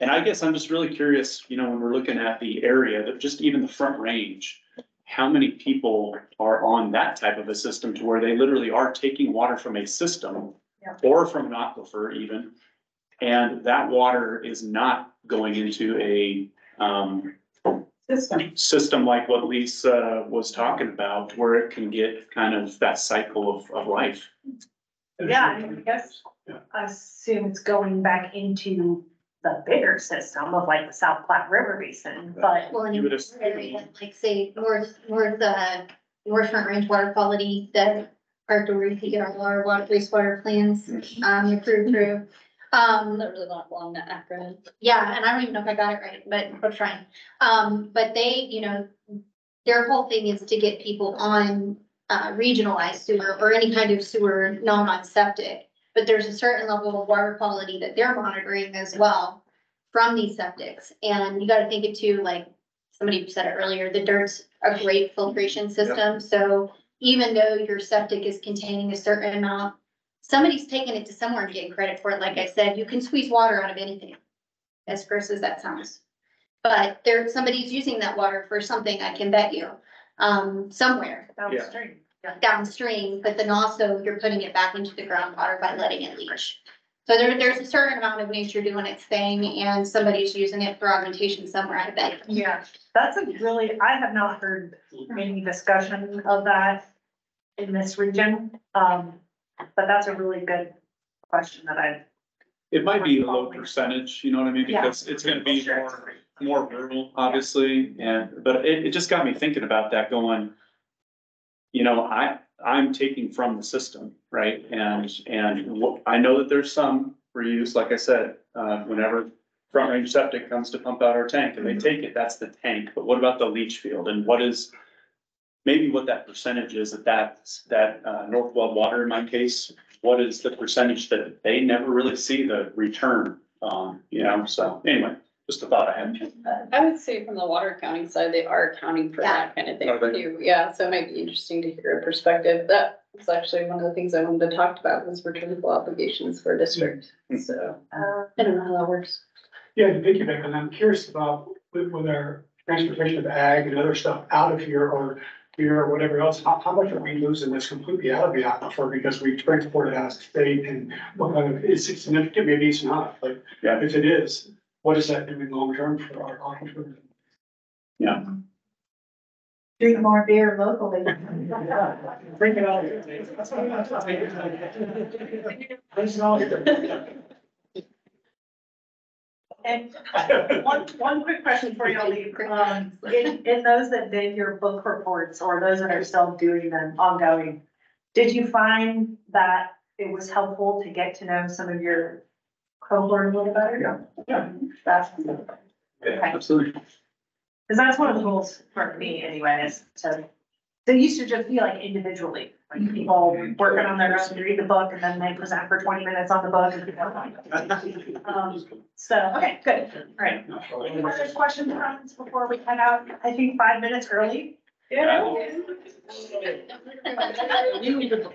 And I guess I'm just really curious, when we're looking at the area, that just even the Front Range, how many people are on that type of a system to where they literally are taking water from a system or from an aquifer even, and that water is not going into a system like what Lisa was talking about, where it can get kind of that cycle of life. Yeah, I mean, I guess, I assume it's going back into the bigger system of like the South Platte River Basin, but. Well, in You would an area, like say, north Front Range water quality, that are to repeat our water wastewater plans, approved through. Literally not long, that acronym. Yeah, and I don't even know if I got it right, but we're trying. But they, their whole thing is to get people on regionalized sewer or any kind of sewer, not on septic. But there's a certain level of water quality that they're monitoring as well from these septics. And you gotta think it too, like somebody said it earlier, the dirt's a great filtration system. So even though your septic is containing a certain amount, somebody's taking it to somewhere and getting credit for it. Like I said, you can squeeze water out of anything, as gross as that sounds. But somebody's using that water for something, I can bet you, somewhere downstream, but then also you're putting it back into the groundwater by letting it leach. So there's a certain amount of nature doing its thing, and somebody's using it for augmentation somewhere, I bet. Yeah, that's I have not heard any discussion of that in this region. But that's a really good question that It might be a low percentage, you know what I mean? Yeah. Because it's gonna be more rural, obviously, but it just got me thinking about that going, I'm taking from the system, right? And I know that there's some reuse, like I said, whenever Front Range Septic comes to pump out our tank and they take it, that's the tank. But what about the leach field, and what that percentage is that North Well water in my case, what is the percentage that they never really see the return on, so anyway, just a thought I had. I would say from the water accounting side, they are accounting for that kind of thing Are they? too. Yeah, so it might be interesting to hear a perspective. That was actually one of the things I wanted to talk about was returnable obligations for a district. So I don't know how that works. Yeah, to piggyback, and I'm curious about with our transportation of ag and other stuff out of here or whatever else, how much are we losing that's completely out of the aquifer because we transport it out of state, and what kind of, is it significant? Maybe it's not, but if it is, what is that doing long term for our aquifer? Yeah. Drink more beer locally. Bring it all here. Bring it all here. And one quick question for you, Lee. In those that did your book reports or those that are still doing them ongoing, did you find that it was helpful to get to know some of your cohort a little better? Yeah. That's Absolutely. because that's one of the goals for me anyway, is to, they used to just be like individually, like people working on their own to read the book and then they present for 20 minutes on the book. So, okay, good, all right. Any other questions, comments before we head out? I think 5 minutes early. Yeah.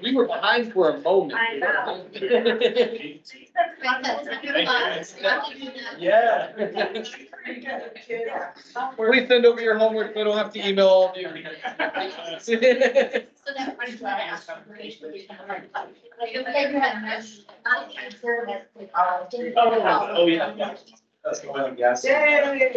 We were behind for a moment. I know. Yeah. Please send over your homework, so I don't have to email all of you. Oh, yeah. That's the one, yes. Yay.